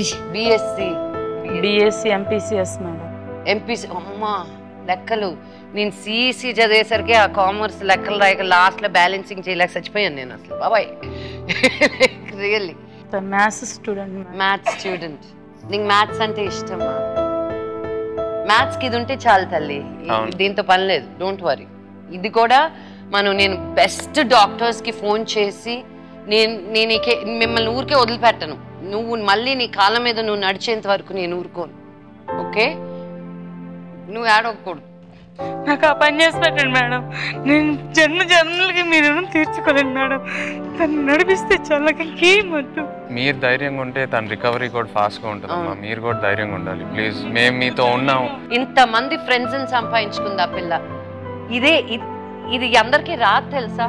MPCS madam. ఎంపీసీ. అమ్మా లెక్కలు. నేను సిఈసి చదివేసరికి ఆ కామర్స్ లెక్కలు రాయక లాస్ట్లో బ్యాలెన్సింగ్ చేయలేక చచ్చిపోయాను నేను అసలు బాబాయ్. Really maths student. Maths student. నీకు మ్యాథ్స్ అంటే ఇష్టమా? మ్యాథ్స్కి ఇది ఉంటే చాలు తల్లి, దీంతో పని లేదు. Don't worry. ఇది కూడా నేను బెస్ట్ డాక్టర్స్కి ఫోన్ చేసి నేను మిమ్మల్ని ఊరికే వదిలిపెట్టను. నువ్వు మళ్ళీ నీ కాళ్ళ మీద నువ్వు నడిచేంత వరకు నేను ఊరుకోను. ఓకే? నువ్వు ఏడవకూడదు. నాకు ఆ పని చేసి పెట్టండి మేడం. నేను జన్మలకి మీరు తీర్చుకోలేను మేడం. తను నడిపిస్తే చల్లకి ఇంకేం వద్దు. మీరు ధైర్యంగా ఉంటే తన రికవరీ కూడా ఫాస్ట్గా ఉంటుందమ్మా. మీరు కూడా ధైర్యంగా ఉండాలి ప్లీజ్. మేము మీతో ఉన్నాం. ఇంతమంది ఫ్రెండ్స్ని సంపాదించుకుంది ఆ పిల్ల. ఇది అందరికీ రాదు తెలుసా?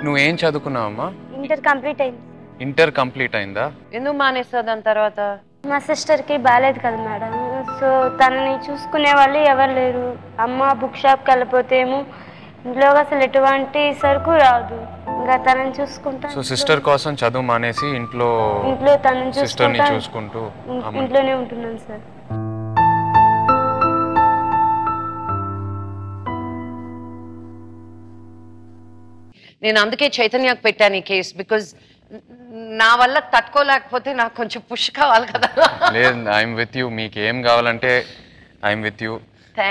నువ్వేం చదువుకున్నావమ్మా? ఇంటర్ కంప్లీట్ అయిందా? ఎందుకు మానేస్తావు దాని తర్వాత? మా సిస్టర్కి బాగాలేదు కదా మేడం, సో తనని చూసుకునే వాళ్ళు ఎవరు లేరు. అమ్మ బుక్ షాప్కి వెళ్ళిపోతే ఏమో ఇంట్లో అసలు ఎటువంటి సరుకు రాదు. ఇంకా తనని చూసుకుంటా. సో సిస్టర్ కోసం చదువు మానేసి ఇంట్లో తనని చూసుకుంటూ ఇంట్లోనే ఉంటున్నాను సార్. నేను అందుకే చైతన్యకు పెట్టాను ఈ కేసు. బికాజ్ నా వల్ల తట్టుకోలేకపోతే నాకు కొంచెం పుష్ కావాలి కదా. లేదు, ఐఎమ్ విత్ యూ. మీకు ఏం కావాలంటే ఐఎమ్ విత్ యూ.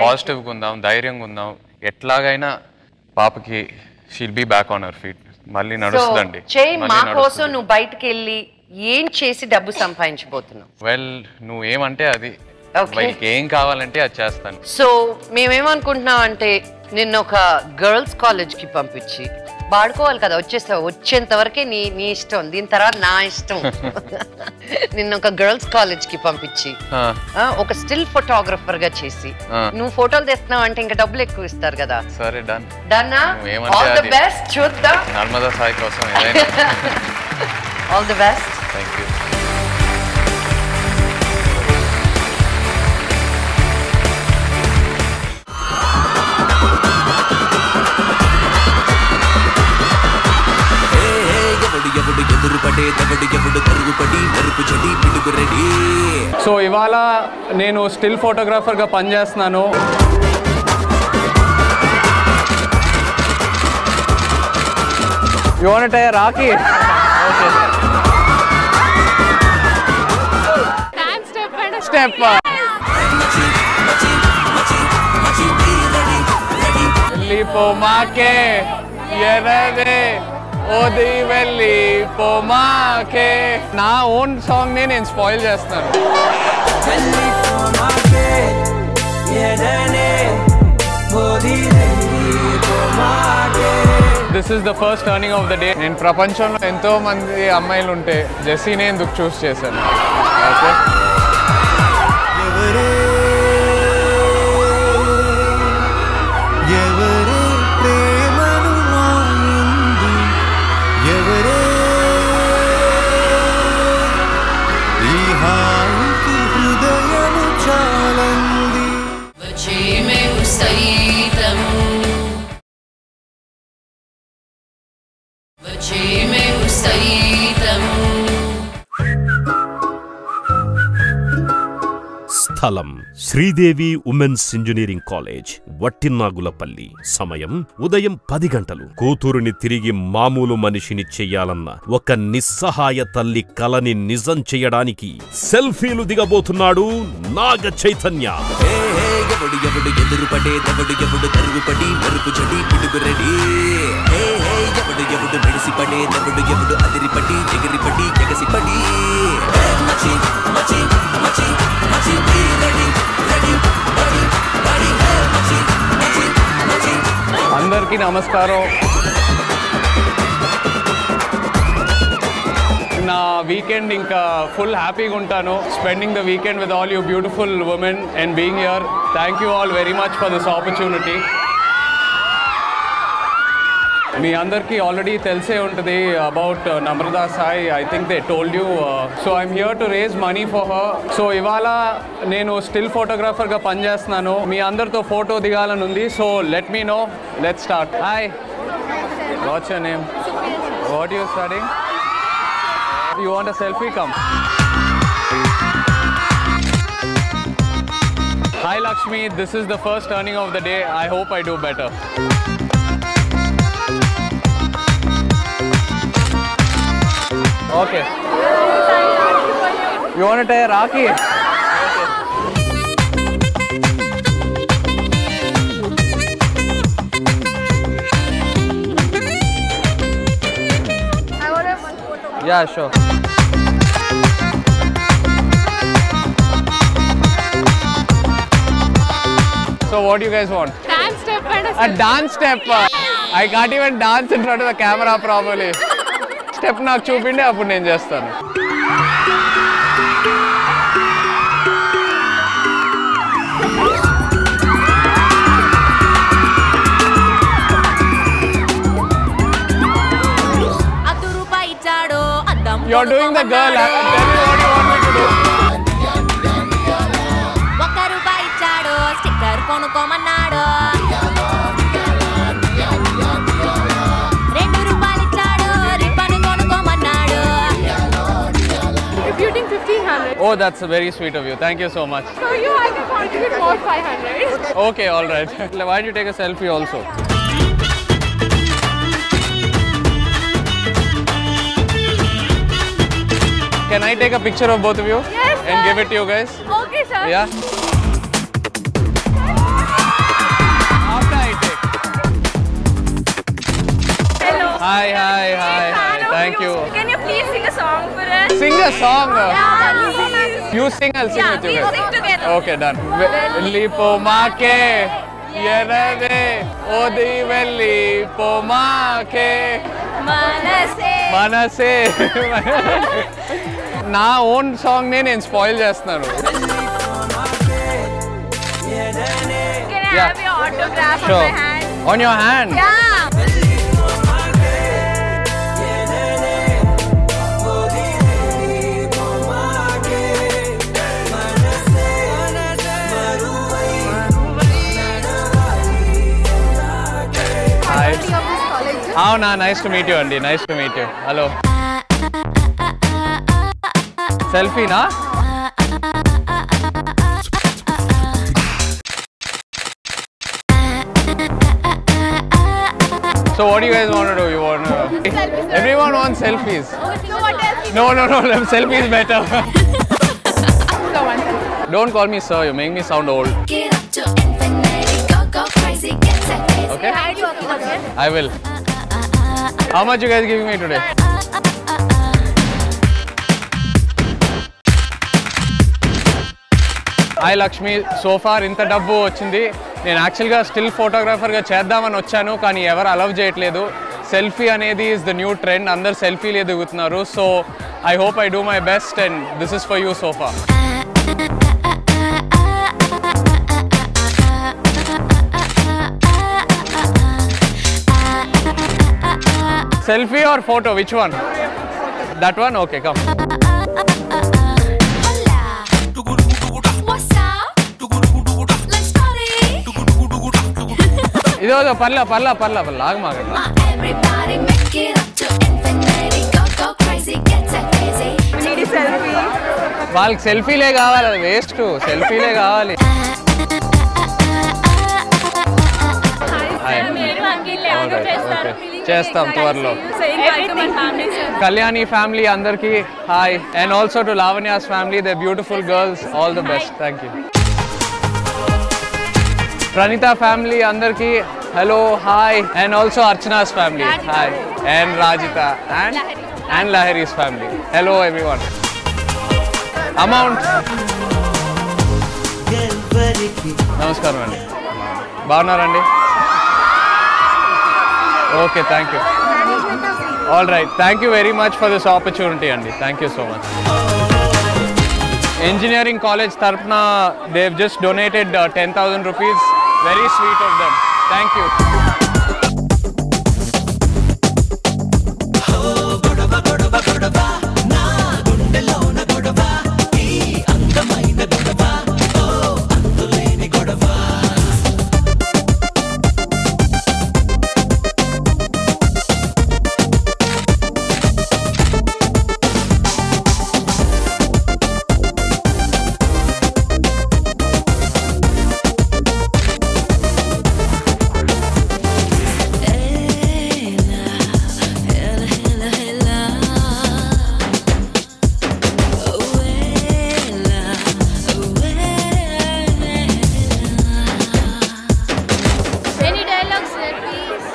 పాజిటివ్గా ఉందాం, ధైర్యంగా ఉందాం. ఎట్లాగైనా పాపకి she'll be back on her feet. మళ్ళీ నడుస్తుందండి. మా కోసం నువ్వు బయటకు వెళ్ళి ఏం చేసి డబ్బు సంపాదించబోతున్నావు? వెల్, నువ్వేమంటే అది, ఏం కావాలంటే అది చేస్తాను. సో మేమేమనుకుంటున్నాం అంటే నిన్న ఒక గర్ల్స్ కాలేజ్కి పంపించి వాడుకోవాలి కదా, వచ్చేంత వరకే నీ ఇష్టం, దీని తర్వాత నా ఇష్టం. నిన్న ఒక గర్ల్స్ కాలేజ్కి పంపించి ఒక స్టిల్ ఫోటోగ్రఫర్ గా చేసి నువ్వు ఫోటోలు తెస్తున్నావు అంటే ఇంకా డబ్బులు ఎక్కువ ఇస్తారు కదా. సరే, డన్. డన్నా? All the best. చూద్దాం. నర్మదా సాయి కోసం ఏదైనా. All the best. Thank you. So ఇవాళ నేను స్టిల్ ఫోటోగ్రాఫర్గా పనిచేస్తున్నాను. You want to rocky? Okay. Step వెళ్ళిపోమాకే ఎర్రదే ఓది వెళ్ళిపోమాకే. నా ఓన్ సాంగ్ నేను స్పాయిల్ చేస్తాను. This is the first turning of the day. నేను ప్రపంచంలో ఎంతో మంది అమ్మాయిలు ఉంటే జెస్సీనే ఎందుకు చూస్ చేశాను. ఓకే, స్థలం Sridevi women's engineering college, Vattinagulapally. సమయం ఉదయం 10 గంటలు. కూతురుని తిరిగి మామూలు మనిషిని చెయ్యాలన్న ఒక నిస్సహాయ తల్లి కలని నిజం చెయ్యడానికి సెల్ఫీలు దిగబోతున్నాడు నాగ చైతన్య. ఎవడు ఎవడు ఎదురుపడే దవడు ఎవడు తరుగుపడి మెరుపు చెడి పిడుగురెడి. ఎవడు ఎవడు మెడిసిపడే దవడు ఎవడు అదిరిపడి ఎగిరిపడి ఎగసిపడి. మచి మచి మచి మచి రెడీ రెడీ రెడీ రెడీ. మచి మచి మచి. అందరికీ నమస్కారం. నా వీకెండ్ ఇంకా ఫుల్ హ్యాపీగా ఉంటాను. Spending the weekend with all you beautiful women and being here. Thank you all very much for this opportunity. మీ అందరికీ ఆల్రెడీ తెలిసే ఉంటుంది about Namrata Sai. I think they told you. So I'm here to raise money for her. So ఇవాళ నేను still ఫోటోగ్రాఫర్గా పనిచేస్తున్నాను. మీ అందరితో photo దిగాలని ఉంది. So let me know. Let start. Hi, what's your name? What you studying? You want a selfie? Come. Hi Lakshmi, this is the first turning of the day. I hope I do better. Okay. You want to tie a Rakhi? Yeah, sure. So what do you guys want? Dance step and a dance step. I can't even dance in front of the camera properly. Step నాకు చూపిండి అప్పుడు నేను చేస్తాను. You're doing the girl. Tell me what you want me to do. Reputing 1500. Oh, that's very sweet of you. Thank you so much. So you I can contribute more 500. Okay, all right. Why don't you take a selfie also? Can I take a picture of both of you? Yes, and give it to you guys? Okay, sir. Yeah. After I take. Hello. Hi, hi, hi, hi. Thank you. Can you please sing a song for us? Sing a song. Yeah, please. You sing, I'll sing with you Yeah, guys. we sing together. Okay, done. Vellipo maake yerade odi vellipo maake మనసే. నా own song నేను spoil చేస్తున్నాను. Can I have your autograph on my hand? On your hand? Yeah. అవునా, nice to meet you అండి. Nice to meet you. Hello. సెల్ఫీనా? So what do you guys want to do? You want to... Everyone wants selfies. So what else? No, selfie is better. Don't call me sir, you make me sound old. Get up to infinity, go crazy, get technique. Okay? Okay. I will. How much you guys giving me today? Hi Lakshmi, so far ఇంత డబ్బు వచ్చింది. నేను యాక్చువల్గా still ఫోటోగ్రాఫర్గా చేద్దామని వచ్చాను, కానీ ఎవరు allow చేయట్లేదు. సెల్ఫీ అనేది ఈజ్ ద న్యూ ట్రెండ్. అందరు సెల్ఫీలే దిగుతున్నారు. So I hope I do my best and this is for you sofa. Selfie or photo? Which one? That one? Okay, come. Ido parla aagmaaganda. Everybody make it up to infinity. Go crazy, get crazy. Need a selfie. వాళ్ళకి సెల్ఫీలే కావాలి, అది waste. సెల్ఫీలే కావాలి. చేస్తాం త్వరలో. Kalyani family అందరికి hi, and also to లావణ్యాస్ family, they beautiful girls, all the best. Thank you. Praneetha family అందరికి hello hi, and also అర్చనాస్ family hi, and Rajitha and లహరీస్ ఫ్యామిలీ హలో ఎవ్రీవన్. అమౌంట్ నమస్కారం అండి, బాగున్నారండి? Okay, thank you. All right, thank you very much for this opportunity అండి. Thank you so much. Engineering college తరఫున they have just donated 10,000 rupees. Very sweet of them. Thank you.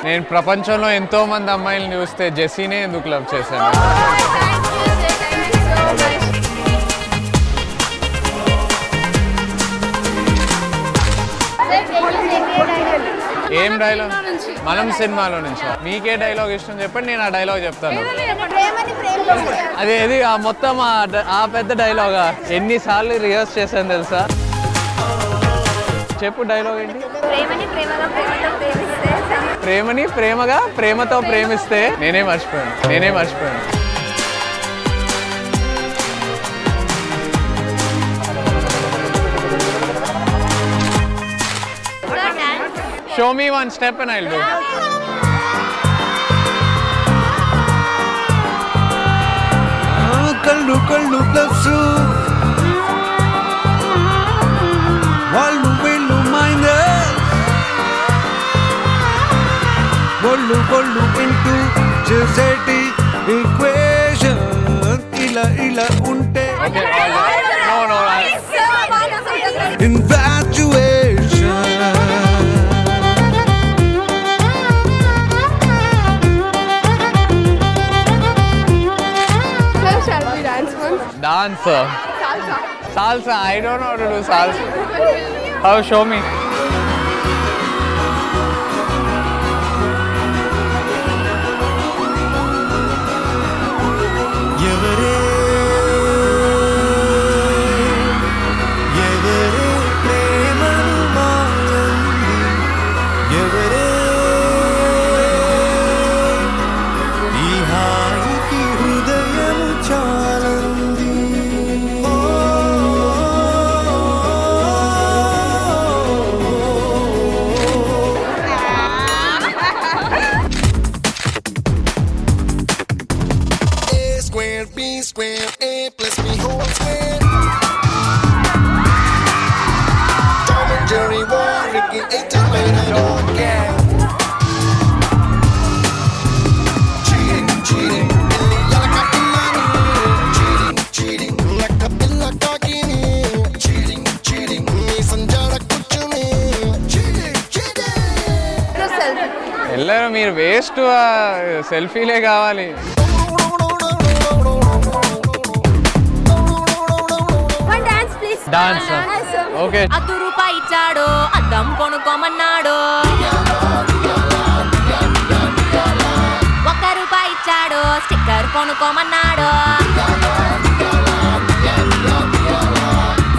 నేను ప్రపంచంలో ఎంతో మంది అమ్మాయిలను చూస్తే జెస్సీనే ఎందుకు లవ్ చేశాను. ఏం డైలాగ్? మనం సినిమాలో నుంచి. మీకే డైలాగ్ ఇష్టం చెప్పండి, నేను ఆ డైలాగ్ చెప్తాను. అది ఆ మొత్తం ఆ పెద్ద డైలాగా ఎన్నిసార్లు రిహర్స్ చేశాను తెలుసా? చెప్పు డైలాగ్ ఏంటి? ప్రేమని ప్రేమగా ప్రేమతో ప్రేమిస్తే నేనే మర్చిపోయాను. Show me one step and I'll do. Kallu plus వాళ్ళు minus బొల్లు ఇంటూ చేసేటి ఈక్వేషన్ ఇలా ఉంటే infatuation. Dance. Salsa. I don't know how to do salsa. How? Show me. ఎల్లరూ మీరు వేస్ట్, సెల్ఫీలే కావాలి. డాన్స్. ఓకే. ₹1 ఇచ్చాడు, అద్దం కొనుక్కోమన్నాడు. కొనుక్కోమన్నాడు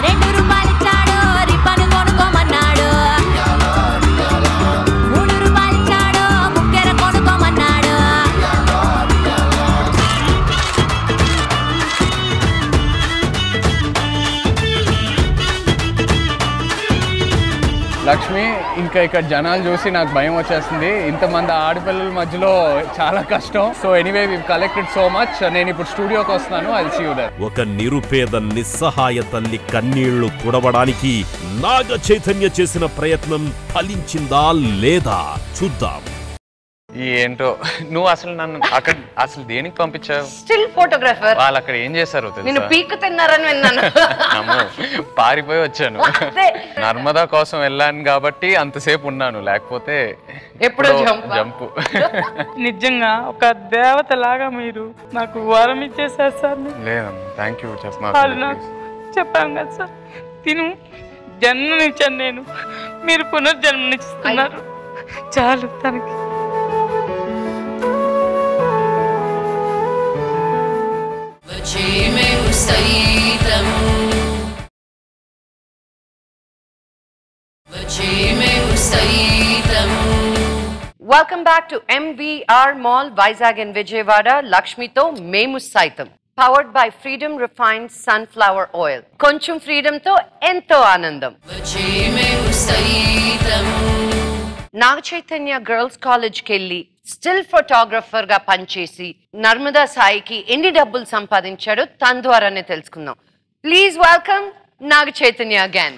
2 రూపాయలు ఇచ్చాడు రిబ్బన్ కొనుక్కోమన్నాడు 3 రూపాయలు ఇచ్చాడు ముక్కెర కొనుక్కోమన్నాడు లక్ష్మి ఇంకా ఇక్కడ జనాలు చూసి నాకు భయం వచ్చేస్తుంది ఇంతమంది ఆడపిల్లల మధ్యలో చాలా కష్టం so anyway we collected so much నేను ఇప్పుడు స్టూడియోకి వస్తున్నాను I will see you there ఒక నిరుపేద నిస్సహాయ తల్లి కన్నీళ్లు తుడవడానికి నాగ చైతన్య చేసిన ప్రయత్నం ఫలించిందా లేదా చూద్దాం ఏంటో నువ్వు అసలు నన్ను అక్కడ అసలు దేనికి పంపించావు స్టిల్ ఫోటోగ్రాఫర్ వాళ్ళు అక్కడ ఏం చేశారో నేను పీక్ తిన్నారని విన్నాను పారిపోయి వచ్చాను నర్మదా కోసం వెళ్ళాను కాబట్టి అంతసేపు ఉన్నాను లేకపోతే ఎప్పుడో జంపు నిజంగా ఒక దేవత లాగా మీరు నాకు వరం ఇచ్చేసారు సార్ లేదమ్మా థ్యాంక్ యూ చెప్పాం కదా సార్ తిను జన్మనిచ్చాను నేను మీరు పునర్జన్మనిస్తున్నారు చాలు తనకి Welcome back to MVR Mall, Vizag and Vijayawada, Lakshmito Memu Saitam. Powered by Freedom Refined Sunflower Oil. Konchum Freedom to ento Anandam. Naga Chaitanya Girls College Kelly, still photographer ga panchesi, Narmada Sai ki endi dabbulu sampadinchadu tan dwarane telusukundam. Please welcome Naga Chaitanya again.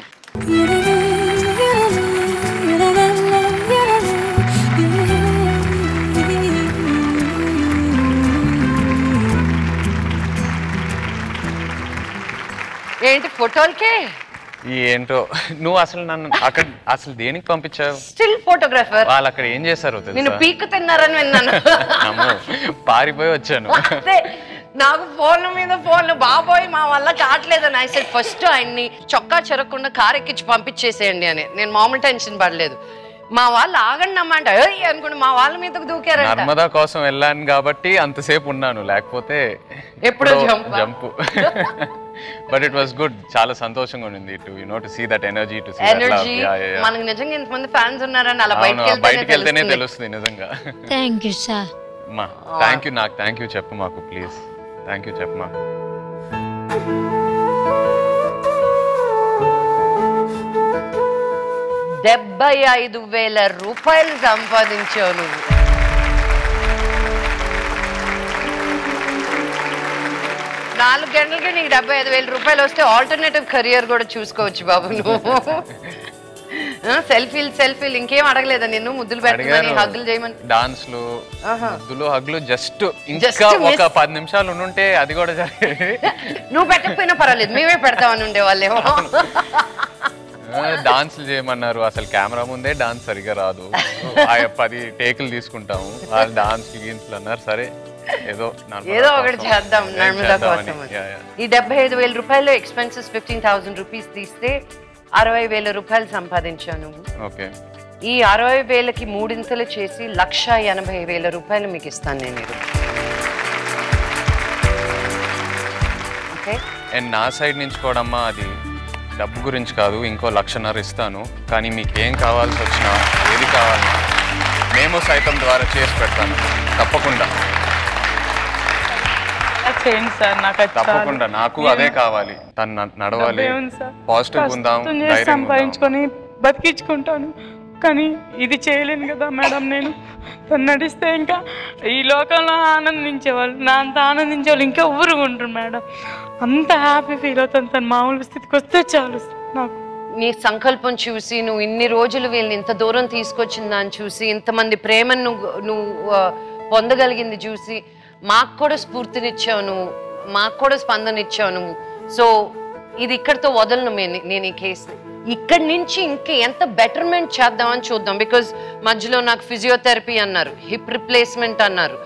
ఏంటి ఫోటోలకే ఏంటో నువ్వు అసలు నన్ను అక్కడ అసలు దేనికి పంపించావు still photographer వాళ్ళు అక్కడ ఏం చేశారో నేను పీక్ తిన్నారని విన్నాను పారిపోయి వచ్చాను నాకు ఫోన్ల మీద ఫోన్లు బాబోయ్ మా వల్ల కావట్లేదని ఐ సెడ్ ఫస్ట్ ఆయన్ని చొక్కా చెరగకుండా కారు ఎక్కించి పంపించేసేయండి అని నేను మామూలు టెన్షన్ పడలేదు మా వాళ్ళు ఆగండి అమ్మంట అనుకుంటే మా వాళ్ళ మీదకు దూకారంట నర్మదా కోసం వెళ్ళాను కాబట్టి అంతసేపు ఉన్నాను లేకపోతే ఎప్పుడో jump but it was good చాలా సంతోషంగా ఉంది to see that energy to see energy మనకి నిజంగా ఇంతమంది ఫ్యాన్స్ ఉన్నారని అలా బయటికి వెళ్తేనే తెలుస్తుంది నిజంగా థ్యాంక్ యూ సార్ మా థ్యాంక్ యూ నాకు థ్యాంక్ యూ చెప్పు మాకు ప్లీజ్ థ్యాంక్ యూ చెప్పు మాకు 75,000 రూపాయలు సంపాదించావు నువ్వు నాలుగు గంటలకి నీకు 75,000 రూపాయలు వస్తే ఆల్టర్నేటివ్ కెరియర్ కూడా చూసుకోవచ్చు బాబు నువ్వు సెల్ఫీలు ఇంకేం అడగలేదా నిన్ను ముద్దులు పెట్టమని హగ్గులు చేయమని డాన్స్లు ముద్దులు హగ్గులు జస్ట్ ఇంకా ఒక 10 నిమిషాలు ఉండుంటే అది కూడా జరిగేది నువ్వు పెట్టకపోయినా పర్వాలేదు మేమే పెడతామని ఉండేవాళ్ళేమో డాన్స్లు చేయమన్నారు అసలు కెమెరా ముందే డాన్స్ సరిగా రాదు 10 టేకులు తీసుకుంటాము వాళ్ళు డాన్స్ గీన్స్లు అన్నారు సరే ఏదో ఒకటి చేద్దాం నర్మదా కోసం ఈ 75,000 రూపాయలు ఎక్స్పెన్సెస్ 15,000 రూపీస్ తీస్తే 60,000 రూపాయలు సంపాదించాను ఓకే ఈ 60,000కి మూడింతలు చేసి 1,80,000 రూపాయలు మీకు ఇస్తాను నేను ఓకే అండ్ నా సైడ్ నుంచి కూడా అమ్మా అది డబ్బు గురించి కాదు ఇంకో 1,00,000 ఇస్తాను కానీ మీకు ఏం కావాల్సి వచ్చినా ఏది కావాలన్నా మేము సైతం ద్వారా చేసి పెడతాను తప్పకుండా తప్పకుండా నాకు అదే కావాలి తను నడవాలి పాజిటివ్ ఉందాం సంపాదించుకొని బతికించుకుంటాను కానీ ఇది చేయలేను కదా మేడం నేను తను నడిస్తే ఇంకా ఈ లోకంలో ఆనందించేవాళ్ళు నా అంత ఆనందించేవాళ్ళు ఇంకా ఎవరు ఉంటారు మేడం అంత హ్యాపీ ఫీల్ అవుతాను తను మామూలు స్థితికి వస్తే చాలు నాకు నీ సంకల్పం చూసి నువ్వు ఇన్ని రోజులు వీళ్ళని ఇంత దూరం తీసుకొచ్చిన దాన్ని చూసి ఇంతమంది ప్రేమను నువ్వు పొందగలిగింది చూసి మాకు కూడా స్ఫూర్తినిచ్చావు నువ్వు మాకు కూడా స్పందన ఇచ్చావు నువ్వు సో ఇది ఇక్కడితో వదలను నేను ఈ కేసుని ఇక్కడి నుంచి ఇంకా ఎంత బెటర్మెంట్ చేద్దామని చూద్దాం బికాజ్ మధ్యలో నాకు ఫిజియోథెరపీ అన్నారు హిప్ రిప్లేస్మెంట్ అన్నారు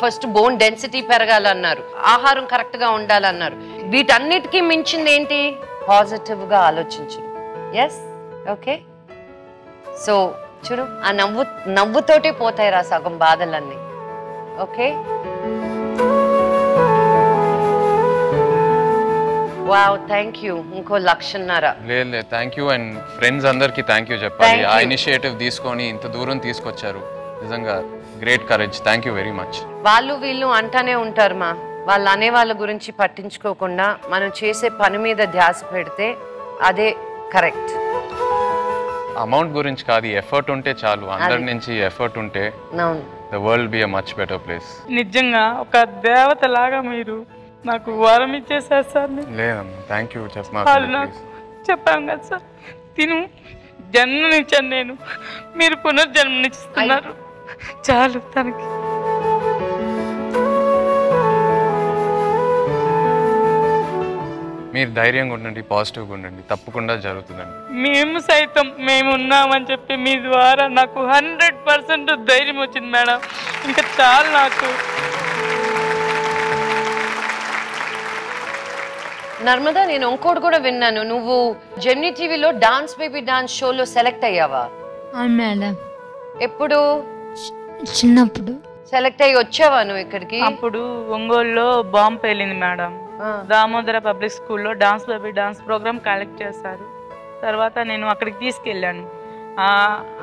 ఫస్ట్ బోన్ డెన్సిటీ పెరగాలన్నారు ఆహారం కరెక్ట్గా ఉండాలన్నారు వీటన్నిటికీ మించింది ఏంటి పాజిటివ్గా ఆలోచించడం ఎస్ ఓకే సో చూడు ఆ నవ్వుతోటే పోతాయి రా సగం బాధలన్నీ ఓకే వావ్, థ్యాంక్ యూ. ఇంకో 1,00,000. లేదు థ్యాంక్ యూ. అండ్ ఫ్రెండ్స్ అందరికి థ్యాంక్ యూ చెప్పాలి. ఆ ఇనిషియేటివ్ తీసుకొని ఇంత దూరం తీసుకొచ్చారు. నిజంగా great courage. Thank you very much. వాళ్ళు వీళ్ళు అంటానే ఉంటారు మా, వాళ్ళు అనే వాళ్ళ గురించి పట్టించుకోకుండా మనం చేసే పని మీద ధ్యాస పెడితే అదే కరెక్ట్. అమౌంట్ గురించి కాదు, ఎఫర్ట్ ఉంటే చాలు. అందరి నుంచి ఎఫర్ట్ ఉంటే the world be a much better place. నిజంగా ఒక దేవత లాగా మీరు నాకు వరం ఇచ్చేసారు సార్. లేదమ్మా, థ్యాంక్ యూ చెప్పాం కదా సార్, తిను జన్మనిచ్చాను నేను, మీరు పునర్జన్మనిస్తున్నారు. చాలు తనకి. మీరు ధైర్యంగా ఉండండి, పాజిటివ్గా ఉండండి, తప్పకుండా జరుగుతుందండి. మేము సైతం మేము ఉన్నామని చెప్పి మీ ద్వారా నాకు 100% ధైర్యం వచ్చింది మేడం. ఇంకా చాలు నాకు. నర్మదా, నేను ఇంకోటి కూడా విన్నాను, నువ్వు జెమినీ టీవీలో డాన్స్ బేబీ డాన్స్ షోలో సెలెక్ట్ అయ్యావా? అవును మేడం. ఎప్పుడు? చిన్నప్పుడు. సెలెక్ట్ అయ్యి వచ్చావా నువ్వు ఇక్కడికి? అప్పుడు ఒంగోలులో బాంబు పేలింది మేడం. దామోదర పబ్లిక్ స్కూల్లో dance baby dance program collect చేశారు. తర్వాత నేను అక్కడికి తీసుకెళ్ళాను.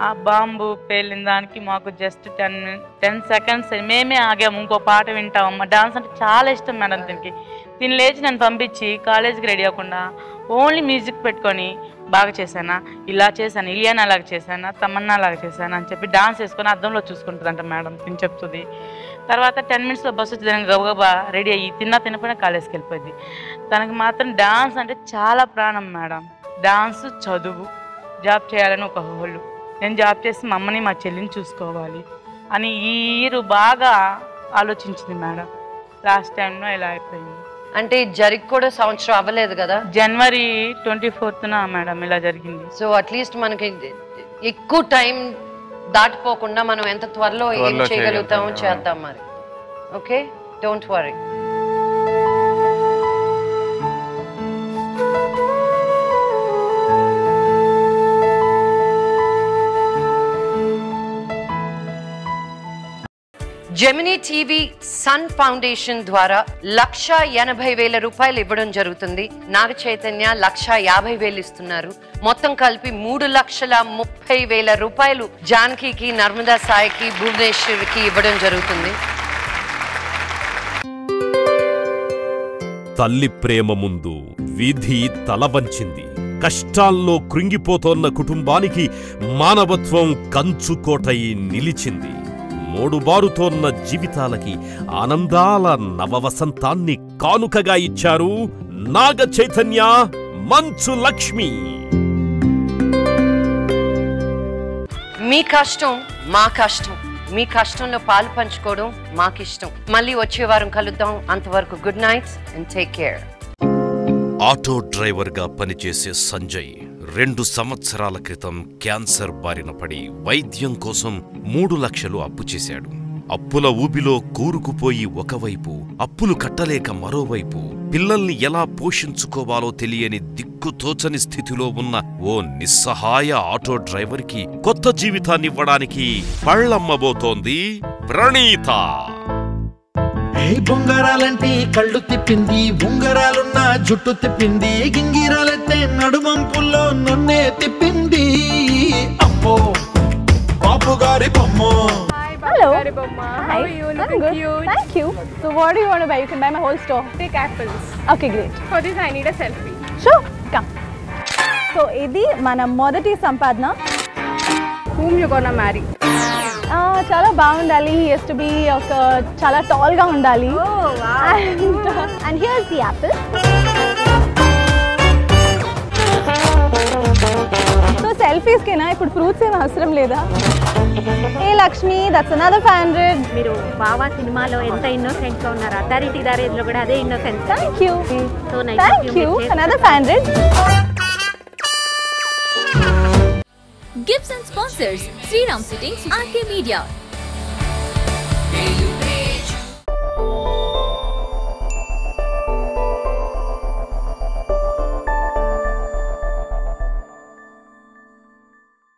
ఆ బాంబు పేలిన దానికి మాకు జస్ట్ 10 seconds మేమే ఆగాము. ఇంకో పాట వింటామమ్మా. డాన్స్ అంటే చాలా ఇష్టం మేడం దీనికి. దీన్ని లేచి నన్ను పంపించి కాలేజీకి రెడీ అవ్వకుండా ఓన్లీ మ్యూజిక్ పెట్టుకొని బాగా చేశానా, ఇలా చేశాను, ఇలియానా అలాగ చేశానా, తమన్నా అలాగ చేశానా అని చెప్పి డాన్స్ వేసుకొని అద్దంలో చూసుకుంటుందంట మేడం. తిని చెప్తుంది. తర్వాత 10 minutesలో బస్సు వచ్చి దానికి గబగబా రెడీ అయ్యి తినపోయినా కాలేజ్కి వెళ్ళిపోయింది. తనకి మాత్రం డాన్స్ అంటే చాలా ప్రాణం మేడం. డాన్స్, చదువు, జాబ్ చేయాలని ఒక హోళ్ళు. నేను జాబ్ చేసి మా అమ్మని మా చెల్లిని చూసుకోవాలి అని ఈ ఇయర్ బాగా ఆలోచించింది మేడం. లాస్ట్ టైంలో ఇలా అయిపోయింది. అంటే జరిగి కూడా సంవత్సరం అవ్వలేదు కదా? January 24th మేడం ఇలా జరిగింది. సో అట్లీస్ట్ మనకి ఎక్కువ టైం దాటిపోకుండా మనం ఎంత త్వరలో ఏం చేయగలుగుతామో చేద్దాం మరి. Okay, don't worry. Gemini TV Sun Foundation ద్వారా 1,80,000 రూపాయలు ఇవ్వడం జరుగుతుంది. నాగ చైతన్య 1,50,000 ఇస్తున్నారు. మొత్తం కలిపి 3,30,000 రూపాయలు జానకికి, నర్మదా సాయికి, భువనేశ్వర్కి ఇవ్వడం జరుగుతుంది. తల్లి ప్రేమ ముందు విధి తలవంచింది. కష్టాల్లో కృంగిపోతోన్న కుటుంబానికి మానవత్వం కంచుకోటై నిలిచింది. మోడుబారుతోన్న జీవితాలకి ఆనందాల నవవసంతాన్ని కానుకగా ఇచ్చారు నాగ చైతన్య, మంచు లక్ష్మి. మీ కష్టం మా కష్టం, మీ కష్టంలో పాలు పంచుకోవడం మాకిష్టం. మళ్ళీ వచ్చే వారం కలుద్దాం. అంతవరకు good night and take care. Auto డ్రైవర్గా పనిచేసే సంజయ్ 2 సంవత్సరాల క్రితం క్యాన్సర్ బారిన పడి వైద్యం కోసం 3 లక్షలు అప్పు చేశాడు. అప్పుల ఊబిలో కూరుకుపోయి ఒకవైపు, అప్పులు కట్టలేక మరోవైపు, పిల్లల్ని ఎలా పోషించుకోవాలో తెలియని దిక్కుతోచని స్థితిలో ఉన్న ఓ నిస్సహాయ ఆటో డ్రైవర్కి కొత్త జీవితాన్నివ్వడానికి పళ్ళమ్మబోతోంది ప్రణీత. బొంగరాలంటే కళ్ళు తిప్పింది, ఉంగరాలున్న జుట్టు తిప్పింది, గింగిరాలెత్తే నడుమంపుల్లో నన్నే తిప్పింది. అమ్మో బాపు గారి బొమ్మ. Hello. How are you? Looking cute. Thank you. So what do you want to buy? You can buy my whole store. Take apples. Okay, great. For this I need a selfie. Sure. Come. So ఇది మన మొదటి సంపాదన. Whom you gonna marry? చాలా బాగుండాలి. He has to be ఒక చాలా tall గా ఉండాలి. Oh wow. And here's the apple. So selfies కేనా ఇప్పుడు ఫ్రూట్స్ ఏం అవసరం లేదా? ఏ లక్ష్మి, దట్స్ అనదర్ 500. మీరు బావా సినిమాలో ఎంత ఇన్నోసెంట్ గా ఉన్నారు, అథారిటీ దారేజ్ లో కూడా అదే innocent. Thank you. So nice. Thank you. Another 500. Gifts and sponsors, Sriram Sittings, RK Media.